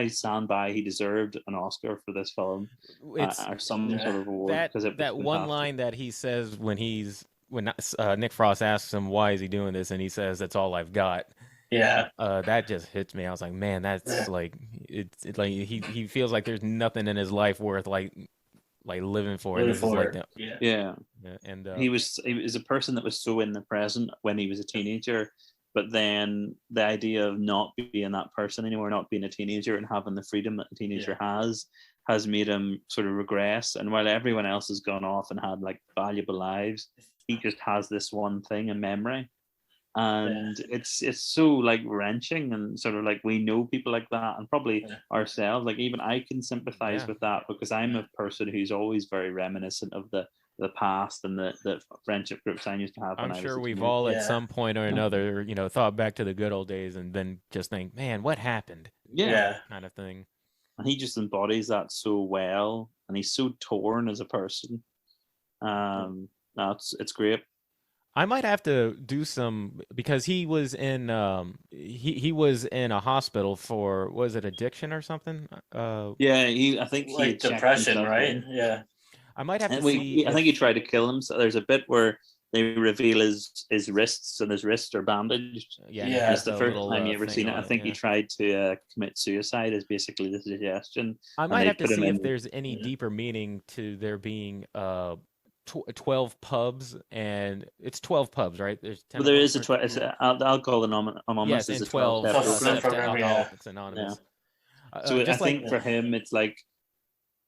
stand by, he deserved an Oscar for this film, or some sort of award. That one line that he says when Nick Frost asks him why is he doing this, and he says, "That's all I've got." Yeah. That just hits me. I was like, man, that's like it's like he feels like there's nothing in his life worth like living for. And and he was a person that was so in the present when he was a teenager, but then the idea of not being that person anymore, not being a teenager and having the freedom that a teenager has made him sort of regress. And while everyone else has gone off and had like valuable lives, he just has this one thing, a memory. And it's so like wrenching, and sort of like we know people like that, and probably ourselves, like even I can sympathize with that, because I'm a person who's always very reminiscent of the past and the friendship groups I used to have. I'm sure we've all at some point or another, thought back to the good old days and then just think, man, what happened? Kind of thing. And he just embodies that so well, and he's so torn as a person. It's great. I might have to do some, because he was in he was in a hospital for, was it addiction or something? I think he like depression, right? Yeah. I might have to see. I think he tried to kill himself. There's a bit where they reveal his wrists, and his wrists are bandaged. It's the first time you ever seen it. I think he tried to commit suicide, is basically the suggestion. I might have to see if there's any deeper meaning to there being 12 pubs, and it's 12 pubs, right? There's 10. Well, there is the Alcohol Anonymous is a 12 program. It's anonymous. So I think for him, it's like,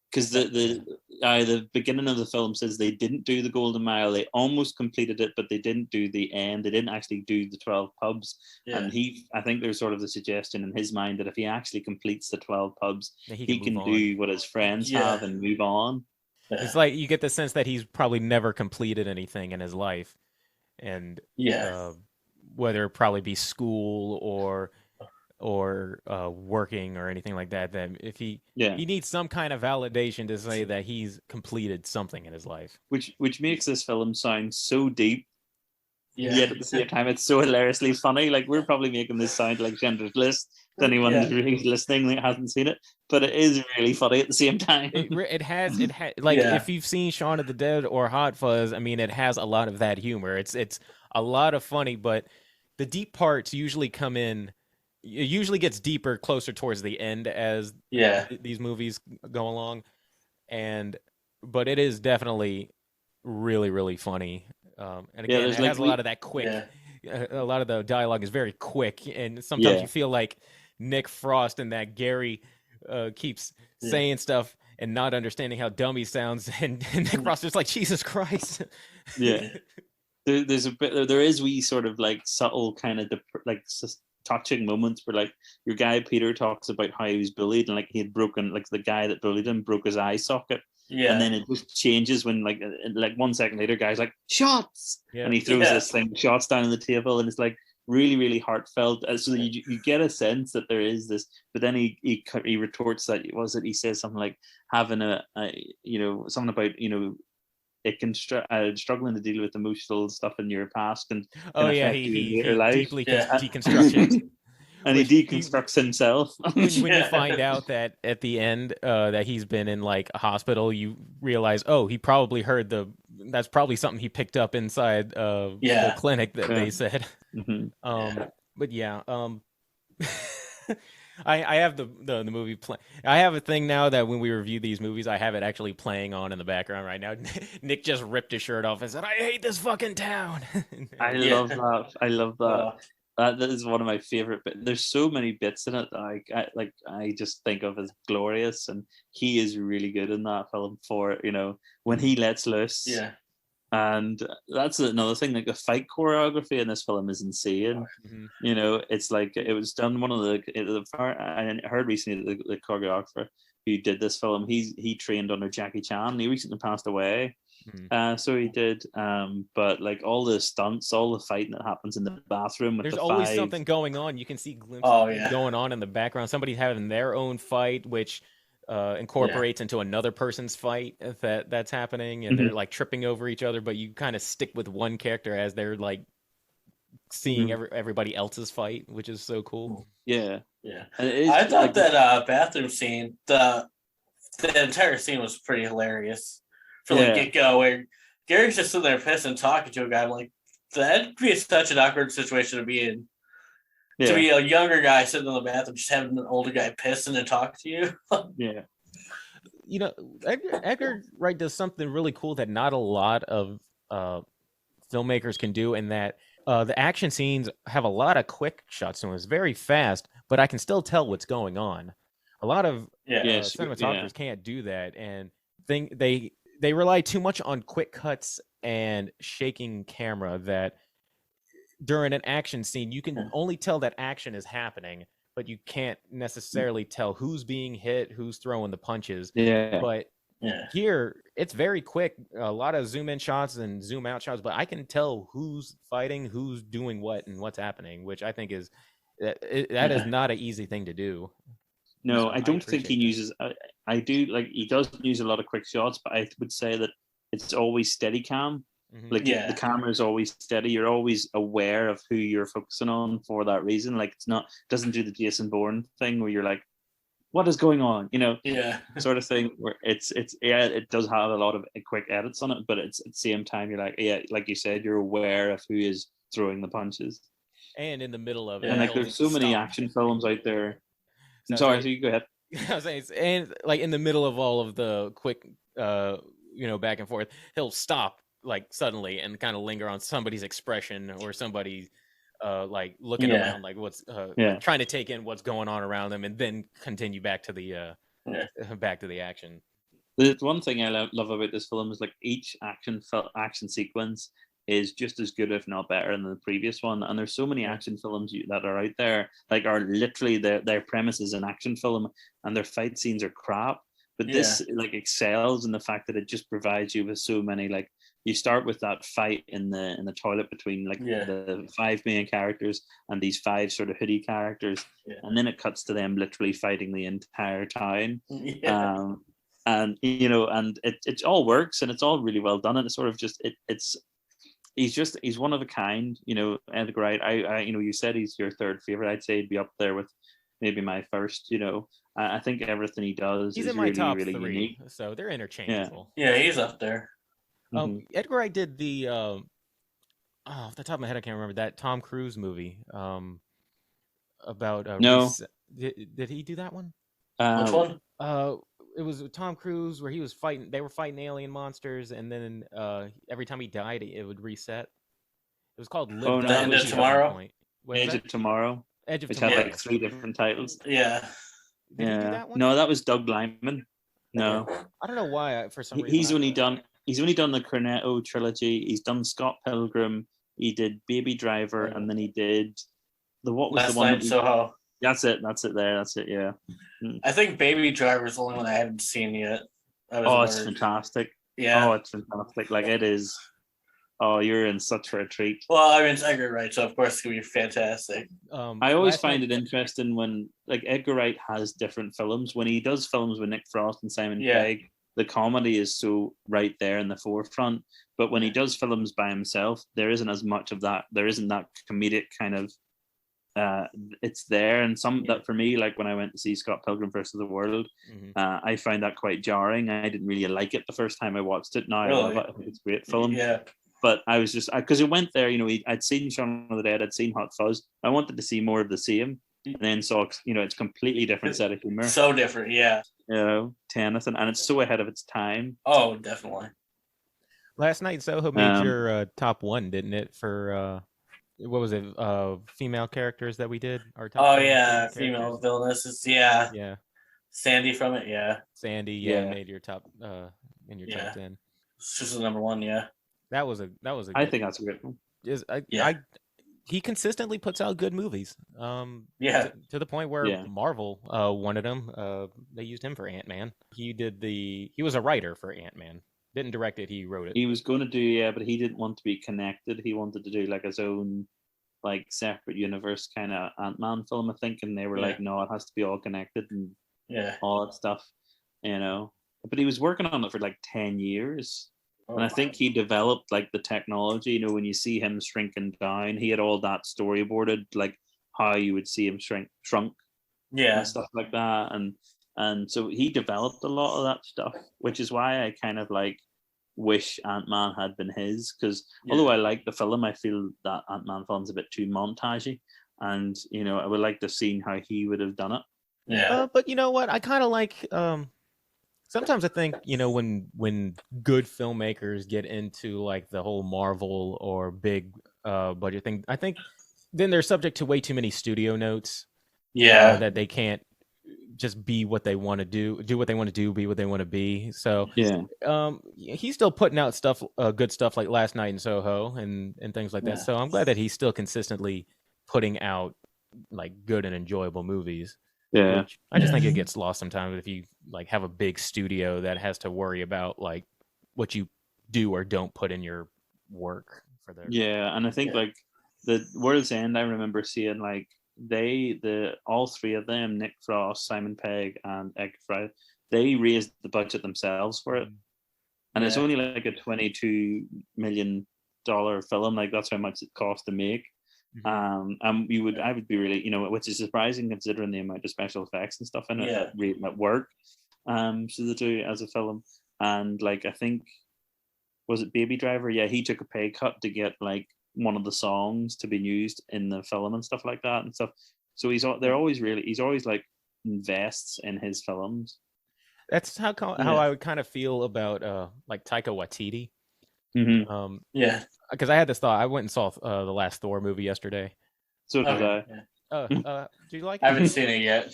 because the beginning of the film says they didn't do the Golden Mile. They almost completed it, but they didn't do the end. They didn't actually do the 12 pubs. And I think there's sort of the suggestion in his mind that if he actually completes the 12 pubs, he can do what his friends have and move on. It's like you get the sense that he's probably never completed anything in his life, and whether it probably be school or working or anything like that. That if he needs some kind of validation to say that he's completed something in his life, which makes this film sound so deep. Yet at the same time, it's so hilariously funny. Like, we're probably making this sound like Schindler's List to anyone who's really listening that hasn't seen it, but it is really funny at the same time. It has like if you've seen Shaun of the Dead or Hot Fuzz, I mean, it has a lot of that humor. It's a lot of funny, but the deep parts usually come in. It usually gets deeper closer towards the end as these movies go along, but it is definitely really, really funny. And again, it has a lot of that quick. A lot of the dialogue is very quick, and sometimes you feel like Nick Frost and that Gary keeps saying stuff and not understanding how dumb he sounds, and Nick Frost is like, Jesus Christ. There's a bit. There is wee sort of like subtle kind of touching moments where like your guy Peter talks about how he was bullied, and like he had broken, like the guy that bullied him broke his eye socket. And then it just changes when like 1 second later, guy's like, shots, and he throws this thing, shots down on the table, and it's like really, really heartfelt. So you get a sense that there is this, but then he retorts that he says something like having something about it can struggling to deal with emotional stuff in your past and he deeply deconstructs it. And he deconstructs himself. When you find out that at the end that he's been in like a hospital, you realize, he probably heard that's probably something he picked up inside the clinic that they said. But I have the movie play. I have a thing now that when we review these movies, I have it actually playing on in the background right now. Nick just ripped his shirt off and said, "I hate this fucking town." I love that. That is one of my favorite bits. There's so many bits in it that I just think of as glorious, and he is really good in that film for, when he lets loose. Yeah. And that's another thing, like the fight choreography in this film is insane. Mhm. It's like it was done. I heard recently the choreographer who did this film, he trained under Jackie Chan. He recently passed away. So he did. But like all the stunts, all the fighting that happens in the bathroom with There's the always five. something going on. You can see glimpses going on in the background. Somebody having their own fight, which incorporates into another person's fight that's happening, and they're like tripping over each other. But you kind of stick with one character as they're like seeing everybody else's fight, which is so cool. Yeah. I thought that bathroom scene, the entire scene was pretty hilarious from the get-go, where Gary's just sitting there pissed and talking to a guy. I'm like, that'd be such an awkward situation to be in. To be a younger guy sitting in the bathroom, just having an older guy pissing and talk to you. Yeah. Edgar Wright does something really cool that not a lot of filmmakers can do, in that the action scenes have a lot of quick shots, so it's very fast, but I can still tell what's going on. A lot of cinematographers can't do that, and they rely too much on quick cuts and shaking camera that during an action scene you can only tell that action is happening, but you can't necessarily tell who's being hit, who's throwing the punches. But here it's very quick, a lot of zoom in shots and zoom out shots, but I can tell who's fighting, who's doing what, and what's happening, which I think is that is not an easy thing to do. No, So I don't think he that. uses. I do, like, he does use a lot of quick shots, but I would say that it's always steady cam. Like the camera is always steady. You're always aware of who you're focusing on for that reason. Like doesn't do the Jason Bourne thing where you're like, what is going on? Sort of thing, where it does have a lot of quick edits on it, but it's at the same time you're like, like you said, you're aware of who is throwing the punches. And in the middle of it, and like there's so many action films out there. I'm sorry, so you go ahead. I was saying, and like in the middle of all of the quick back and forth, he'll stop like suddenly and kind of linger on somebody's expression, or somebody like looking around, like what's like trying to take in what's going on around them, and then continue back to the action. The one thing I love about this film is like each action sequence is just as good, if not better, than the previous one. And there's so many action films that are out there, like are literally their premise is an action film and their fight scenes are crap. But this like excels in the fact that it just provides you with so many, like, you start with that fight in the toilet between like the five main characters and these five sort of hoodie characters, and then it cuts to them literally fighting the entire town. And and it all works, and it's all really well done, and it's sort of just he's one of a kind. Edgar Wright, I you said he's your third favorite. I'd say he'd be up there with maybe my first. I think everything he does is in my really, top really 3, unique. so they're interchangeable. Yeah, he's up there. Edgar Wright did the off the top of my head I can't remember that Tom Cruise movie about no. Did he do that one? Which one? It was Tom Cruise where they were fighting alien monsters, and then every time he died it would reset. It was called End of Tomorrow. Edge of Tomorrow. Which had like 3 different titles. Yeah. Did he do that one? No, that was Doug Liman. No. I don't know why for some reason. He's only done the Cornetto trilogy. He's done Scott Pilgrim. He did Baby Driver, and then he did Last Night in Soho. That's it. Yeah. I think Baby Driver is the only one I haven't seen yet. It's fantastic. Yeah. Oh, it's fantastic. Like, it is. Oh, you're in such for a treat. Well, I mean, it's Edgar Wright, so of course it's gonna be fantastic. I always find it interesting when, like, Edgar Wright has different films. When he does films with Nick Frost and Simon Pegg, the comedy is so right there in the forefront. But when he does films by himself, there isn't as much of that. There isn't that comedic kind of. It's there, and that for me, like when I went to see Scott Pilgrim vs. the World, I found that quite jarring. I didn't really like it the first time I watched it. Now I love it. I think it's a great film. Yeah. But I was just because it went there, I'd seen Shaun of the Dead, I'd seen Hot Fuzz. I wanted to see more of the same, and then saw it's completely different set of humor. So different, yeah. Tenet, and it's so ahead of its time. Oh, definitely. Last Night in Soho made your top 1, didn't it? For what was it? Female characters that we did. Our top Oh 10 yeah, female female characters. villainesses. Yeah, Yeah, Sandy from it. Yeah, Sandy. Yeah. Made your top in your top 10. she's the number one. Yeah, That was a I good. think that's a great one. He consistently puts out good movies. To the point where Marvel wanted him. They used him for Ant-Man. He was a writer for Ant-Man. Didn't direct it. He wrote it. He was going to do, but he didn't want to be connected. He wanted to do like his own, like separate universe kind of Ant-Man film, I think. And they were like, no, it has to be all connected and all that stuff, you know. But he was working on it for like 10 years. And I think he developed like the technology, you know, when you see him shrinking down, he had all that storyboarded, like how you would see him shrunk and stuff like that. And so he developed a lot of that stuff, which is why I kind of like wish Ant-Man had been his, because although I like the film, I feel that Ant-Man film's a bit too montagey, and you know, I would like to see how he would have done it. But you know what, I kind of like sometimes I think, you know, when good filmmakers get into like the whole Marvel or big budget thing, I think then they're subject to way too many studio notes. That they can't just be what they want to do what they want to do, be what they want to be. So he's still putting out stuff, good stuff like Last Night in Soho and things like that. So I'm glad that he's still consistently putting out like good and enjoyable movies. I just think it gets lost sometimes if you like have a big studio that has to worry about like what you do or don't put in your work for their. And I think like the World's End, I remember seeing like all three of them, Nick Frost, Simon Pegg, and Edgar Wright, they raised the budget themselves for it, and it's only like a $22 million film. Like that's how much it cost to make. I would be really, you know, which is surprising considering the amount of special effects and stuff in it at work. So they do as a film, and like I think was it Baby Driver? Yeah, he took a pay cut to get like one of the songs to be used in the film and stuff like that and stuff. So he's always like invests in his films. That's how I would kind of feel about like Taika Waititi. Because I had this thought. I went and saw the last Thor movie yesterday. So did I. Do you like it? I haven't seen it yet.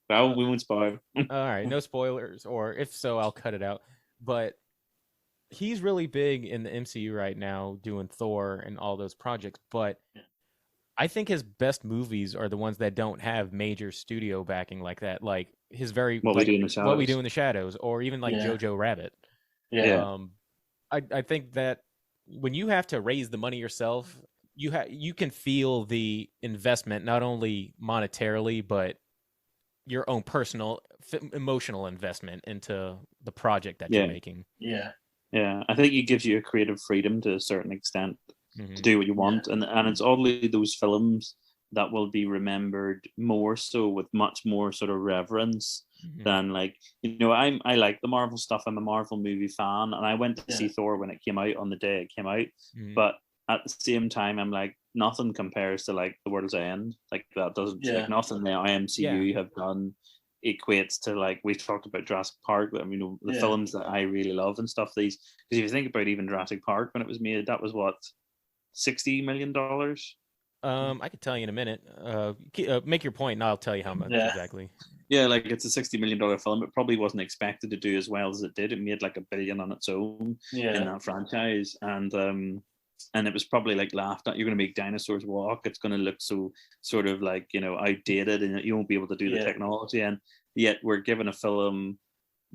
Well, we won't spoil. All right, no spoilers, or if so, I'll cut it out. But he's really big in the MCU right now, doing Thor and all those projects. But I think his best movies are the ones that don't have major studio backing like that, like his What We Do in the Shadows, or even like Jojo Rabbit. I think that when you have to raise the money yourself, you can feel the investment, not only monetarily, but your own personal emotional investment into the project that you're making. I think it gives you a creative freedom to a certain extent to do what you want, and it's oddly those films that will be remembered more so with much more sort of reverence than like, you know, I like the Marvel stuff. I'm a Marvel movie fan, and I went to see Thor when it came out on the day it came out. But at the same time, I'm like, nothing compares to like The World's End. Like that doesn't like nothing the IMCU have done equates to like we talked about Jurassic Park. I mean, the films that I really love and stuff. Because if you think about even Jurassic Park when it was made, that was what $60 million. I could tell you in a minute. Make your point, and I'll tell you how much exactly. Yeah, like it's a $60 million film. It probably wasn't expected to do as well as it did. It made like $1 billion on its own in that franchise, and it was probably like laughed at. You're going to make dinosaurs walk. It's going to look so sort of like, you know, outdated, and you won't be able to do the technology. And yet we're given a film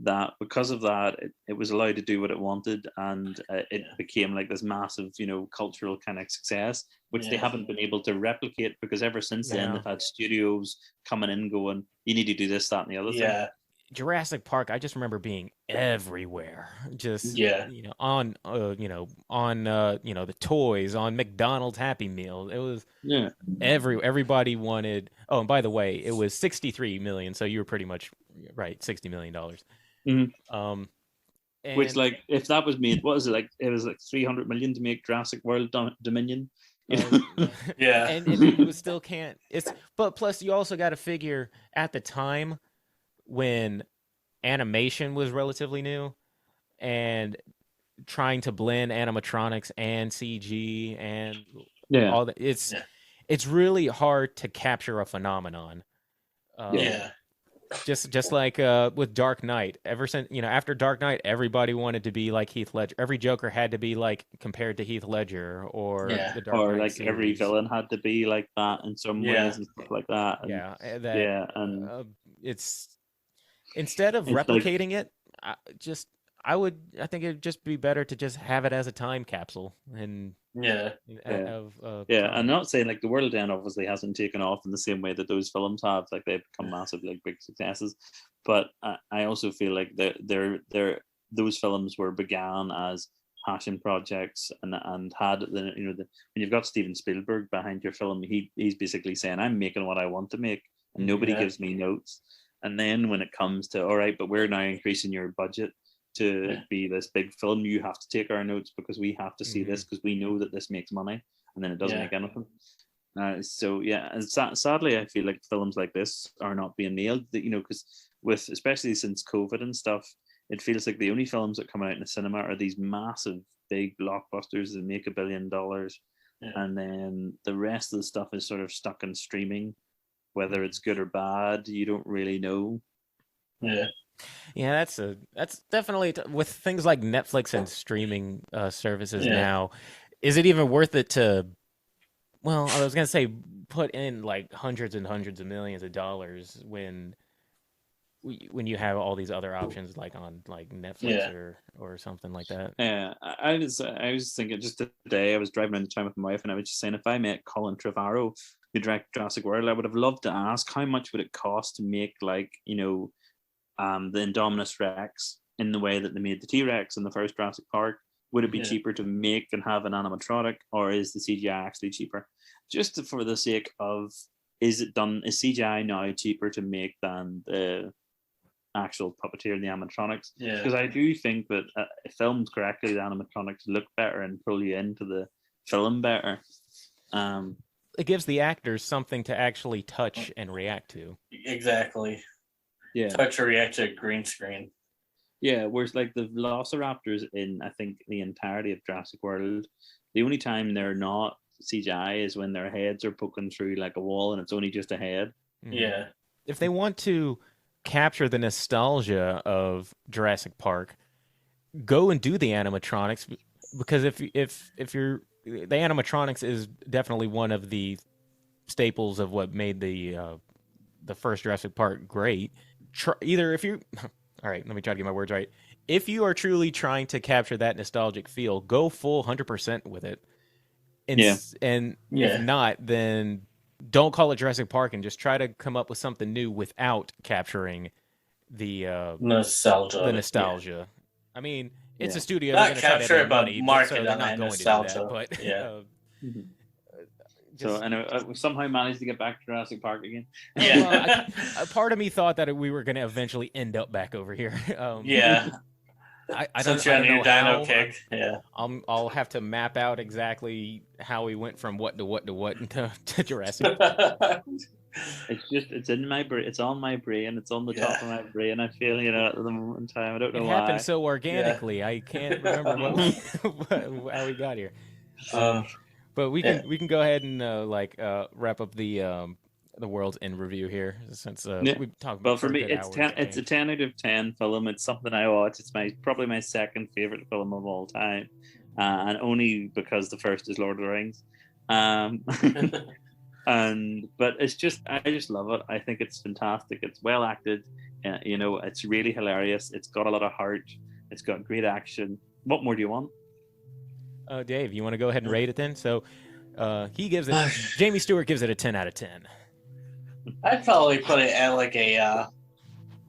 that because of that it was allowed to do what it wanted, and it became like this massive, you know, cultural kind of success, which they haven't been able to replicate, because ever since then they've had studios coming in going, you need to do this, that, and the other thing. Jurassic Park, I just remember being everywhere. Just you know, on the toys, on McDonald's Happy Meals. It was everybody wanted. Oh, and by the way, it was 63 million. So you were pretty much right, $60 million. Which, like, if that was made, what is it like? It was like 300 million to make Jurassic World Dominion. and you still can't. But plus you also got to figure at the time when animation was relatively new and trying to blend animatronics and CG and all that. It's really hard to capture a phenomenon. Just like with Dark Knight. Ever since after Dark Knight, everybody wanted to be like Heath Ledger. Every Joker had to be like compared to Heath Ledger, or the Dark Knight like series. Every villain had to be like that in some ways and stuff like that. And, it's instead of replicating it, I think it'd just be better to just have it as a time capsule and I'm not saying like The World End obviously hasn't taken off in the same way that those films have, like they've become massive, like big successes, but I also feel like those films began as passion projects and had when you've got Steven Spielberg behind your film, he's basically saying, I'm making what I want to make and nobody gives me notes. And then when it comes to, all right, but we're now increasing your budget to be this big film, you have to take our notes because we have to see this because we know that this makes money, and then it doesn't make anything. And sadly, I feel like films like this are not being nailed. Because especially since COVID and stuff, it feels like the only films that come out in the cinema are these massive, big blockbusters that make $1 billion, and then the rest of the stuff is sort of stuck in streaming. Whether it's good or bad, you don't really know. Yeah, that's definitely with things like Netflix and streaming services now. Is it even worth it to? Well, I was gonna say put in like hundreds and hundreds of millions of dollars when you have all these other options like on like Netflix or something like that. Yeah, I was thinking just today. I was driving into town with my wife, and I was just saying, if I met Colin Trevorrow, who directed Jurassic World, I would have loved to ask how much would it cost to make the Indominus Rex in the way that they made the T-Rex in the first Jurassic Park. Would it be cheaper to make and have an animatronic, or is the CGI actually cheaper? Just for the sake of, is CGI now cheaper to make than the actual puppeteer and the animatronics? Because I do think that filmed correctly, the animatronics look better and pull you into the film better. It gives the actors something to actually touch and react to. Exactly. Yeah. Touch or react to a green screen. Yeah, whereas like the Velociraptors in, I think, the entirety of Jurassic World, the only time they're not CGI is when their heads are poking through like a wall and it's only just a head. Yeah. If they want to capture the nostalgia of Jurassic Park, go and do the animatronics, because if you're the animatronics is definitely one of the staples of what made the first Jurassic Park great. All right, let me try to get my words right. If you are truly trying to capture that nostalgic feel, go full 100% with it. And if not, then don't call it Jurassic Park and just try to come up with something new without capturing the nostalgia. I mean, it's a studio. Not capture it, but money, market so they're not going nostalgia. to do that. But So anyway, we somehow managed to get back to Jurassic Park again. Yeah, well, part of me thought that we were going to eventually end up back over here. I don't know dino kick. I'll have to map out exactly how we went from what to what to what to Jurassic. It's in my brain. It's on my brain. It's on the top of my brain. I feel at the moment in time. I don't know why. It happened so organically. I can't remember how we got here. But we can go ahead and wrap up the World's End review here, since we've talked about. Well, for me, it's a 10 out of 10 film. It's something I watch. It's probably my second favorite film of all time, and only because the first is Lord of the Rings. But I just love it. I think it's fantastic. It's well acted. It's really hilarious. It's got a lot of heart. It's got great action. What more do you want? Dave, you want to go ahead and rate it then? So he gives it. Jamie Stewart gives it a 10 out of 10. I'd probably put it at like a.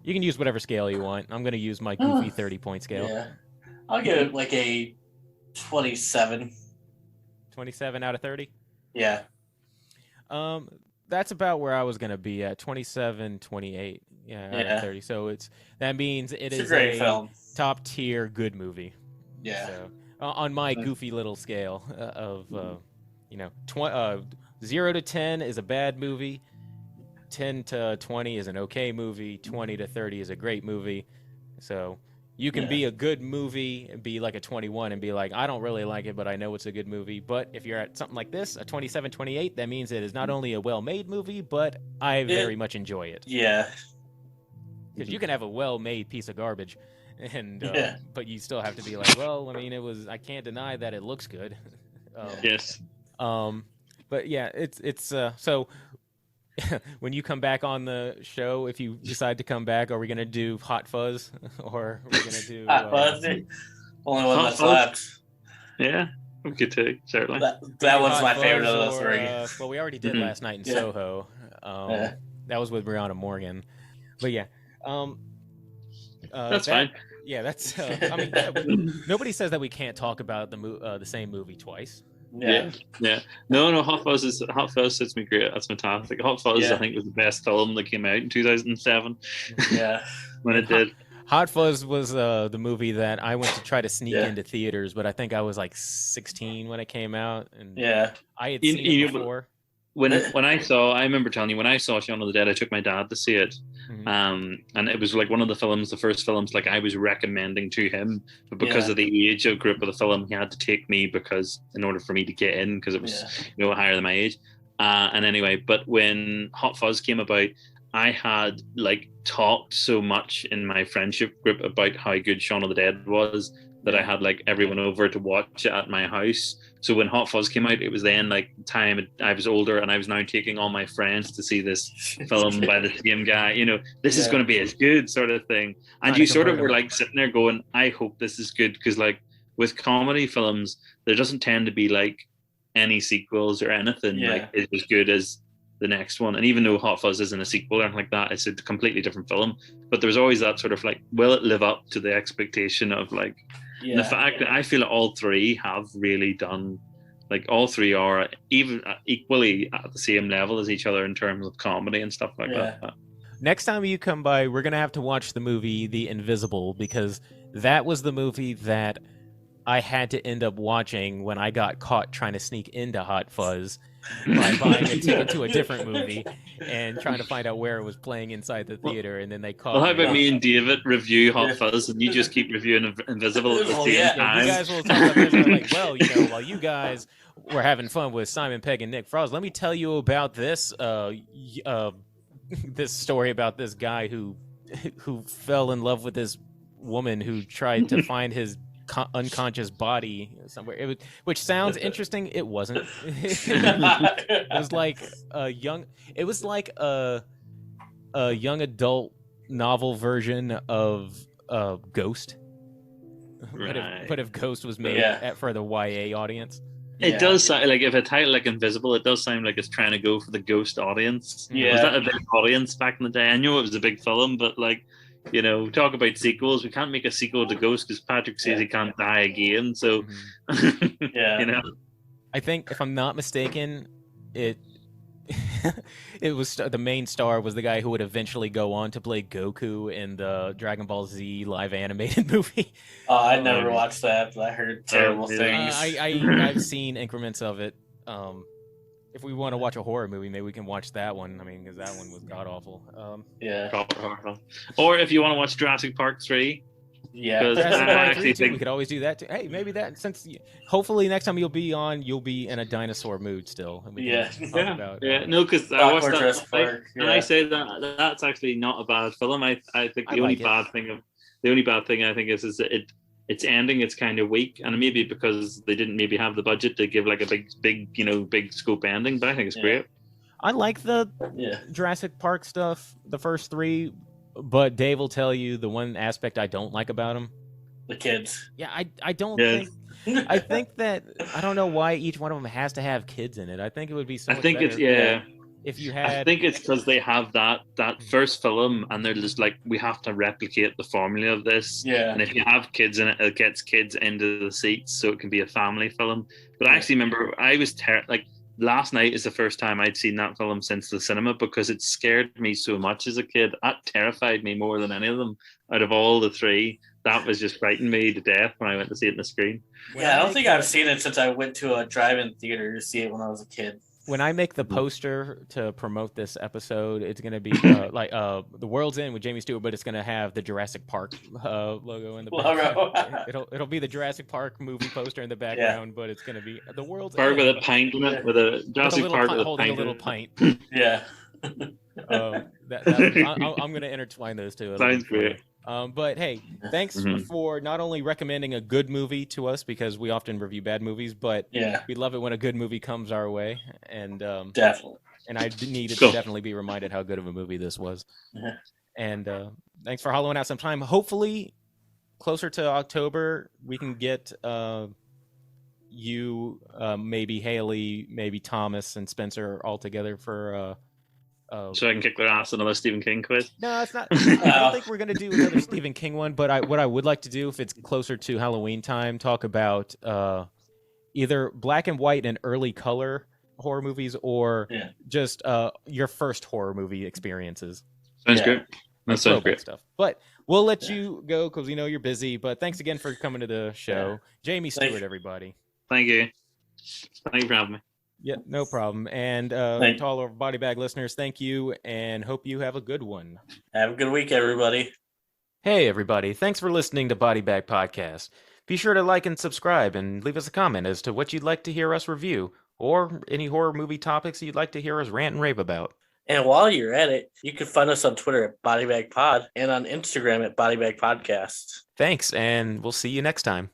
You can use whatever scale you want. I'm going to use my goofy 30-point scale. Yeah, I'll give it like a 27. 27 out of 30. Yeah. That's about where I was going to be at 27, 28. Out of 30. So that means it's a great film. Top tier good movie. Yeah. So, on my goofy little scale of 0 to 10 is a bad movie, 10 to 20 is an okay movie, 20 to 30 is a great movie. So You can be a good movie and be like a 21 and be like, I don't really like it, but I know it's a good movie. But if you're at something like this, a 27, 28, that means it is not only a well-made movie, but I very much enjoy it. Yeah. Because you can have a well-made piece of garbage, and but you still have to be like, well, I mean, I can't deny that it looks good. Yes. But yeah, it's so. When you come back on the show, if you decide to come back, are we gonna do Hot Fuzz, or are we gonna do Hot Fuzz? Only one that's left. Yeah, we could too, certainly. That one's my favorite of those three. Well, we already did last night in Soho. That was with Brianna Morgan. But yeah, that's fine. Yeah, that's. I mean, nobody says that we can't talk about the same movie twice. Yeah. No, Hot Fuzz suits me great. That's fantastic. Hot Fuzz, I think, was the best film that came out in 2007. Yeah, when it did. Hot Fuzz was the movie that I went to try to sneak into theaters, but I think I was like 16 when it came out, and I had seen it before. When I remember telling you, when I saw Shaun of the Dead, I took my dad to see it. And it was like one of the first films like I was recommending to him, but because of the age of group of the film, he had to take me because in order for me to get in, because it was higher than my age. And anyway, but when Hot Fuzz came about, I had like talked so much in my friendship group about how good Shaun of the Dead was that I had like everyone over to watch it at my house. So when Hot Fuzz came out, it was then like time I was older, and I was now taking all my friends to see this film by the same guy. This is going to be as good, sort of thing. And you sort of were like sitting there going, I hope this is good, because like with comedy films, there doesn't tend to be like any sequels or anything like it's as good as the next one. And even though Hot Fuzz isn't a sequel or anything like that, it's a completely different film. But there's always that sort of like, will it live up to the expectation of like. The fact that I feel all three have really done, like all three are even equally at the same level as each other in terms of comedy and stuff like that. Next time you come by, we're going to have to watch the movie The Invisible, because that was the movie that I had to end up watching when I got caught trying to sneak into Hot Fuzz by buying a ticket to a different movie and trying to find out where it was playing inside the theater, and then they called how about me and David review Hot Fuzz, and you just keep reviewing Invisible at the same time? You guys will talk about this, and like, well, while you guys were having fun with Simon Pegg and Nick Frost, let me tell you about this this story about this guy who fell in love with this woman who tried to find his unconscious body somewhere, which sounds interesting. It wasn't. It was like a young adult novel version of Ghost. Right. But if Ghost was made for the YA audience. It does sound like, if a title like Invisible, it does sound like it's trying to go for the Ghost audience. Was that a big audience back in the day? I knew it was a big film, but like, talk about sequels. We can't make a sequel to Ghost because Patrick says he can't die again. So, I think if I'm not mistaken, it was the main star was the guy who would eventually go on to play Goku in the Dragon Ball Z live animated movie. Oh, I never watched that, but I heard terrible things. I've seen increments of it. If we want to watch a horror movie, maybe we can watch that one. I mean, because that one was god awful. Or if you want to watch Jurassic Park 3. Yeah, Jurassic Park 3 too. We could always do that too. Hey, maybe that, since hopefully next time you'll be in a dinosaur mood still. No, because I watched that Park, and I say that that's actually not a bad film. I think the only bad thing I think is that its ending, it's kind of weak, and maybe because they didn't maybe have the budget to give like a big scope ending, but I think it's great. I like the Jurassic Park stuff, the first three, but Dave will tell you the one aspect I don't like about them. The kids. Yeah, I don't think. I think that I don't know why each one of them has to have kids in it. I think it would be so much better if you had. I think it's because they have that first film, and they're just like, we have to replicate the formula of this. Yeah. And if you have kids in it, it gets kids into the seats, so it can be a family film. But I actually remember I was last night is the first time I'd seen that film since the cinema, because it scared me so much as a kid. That terrified me more than any of them out of all the three. That was just frightened me to death when I went to see it on the screen. Yeah, I don't think I've seen it since I went to a drive-in theater to see it when I was a kid. when I make the poster to promote this episode, it's going to be like The World's End with Jamie Stewart, but it's going to have the Jurassic Park logo in the background. It'll be the Jurassic Park movie poster in the background, but it's going to be The World's Park End. with a pint in it, with a Jurassic Park with holding a little pint. Yeah. I'm going to intertwine those two. Sounds great. But hey, thanks for not only recommending a good movie to us, because we often review bad movies, but we love it when a good movie comes our way. And definitely. And I needed to definitely be reminded how good of a movie this was. And thanks for hollowing out some time. Hopefully, closer to October, we can get you, maybe Haley, maybe Thomas and Spencer all together for. So I can kick their ass another Stephen King quiz? No, it's not. I don't think we're going to do another Stephen King one, but what I would like to do, if it's closer to Halloween time, talk about either black and white and early color horror movies, or just your first horror movie experiences. Sounds good. That sounds great. Stuff. But we'll let you go because we know you're busy. But thanks again for coming to the show. Jamie Stewart, everybody. Thank you. Thank you for having me. Yeah, no problem. And to all our Body Bag listeners, thank you, and hope you have a good one. Have a good week, everybody. Hey, everybody. Thanks for listening to Body Bag Podcast. Be sure to like and subscribe and leave us a comment as to what you'd like to hear us review, or any horror movie topics you'd like to hear us rant and rave about. And while you're at it, you can find us on Twitter at Bodybag Pod and on Instagram at Bodybag Podcast. Thanks, and we'll see you next time.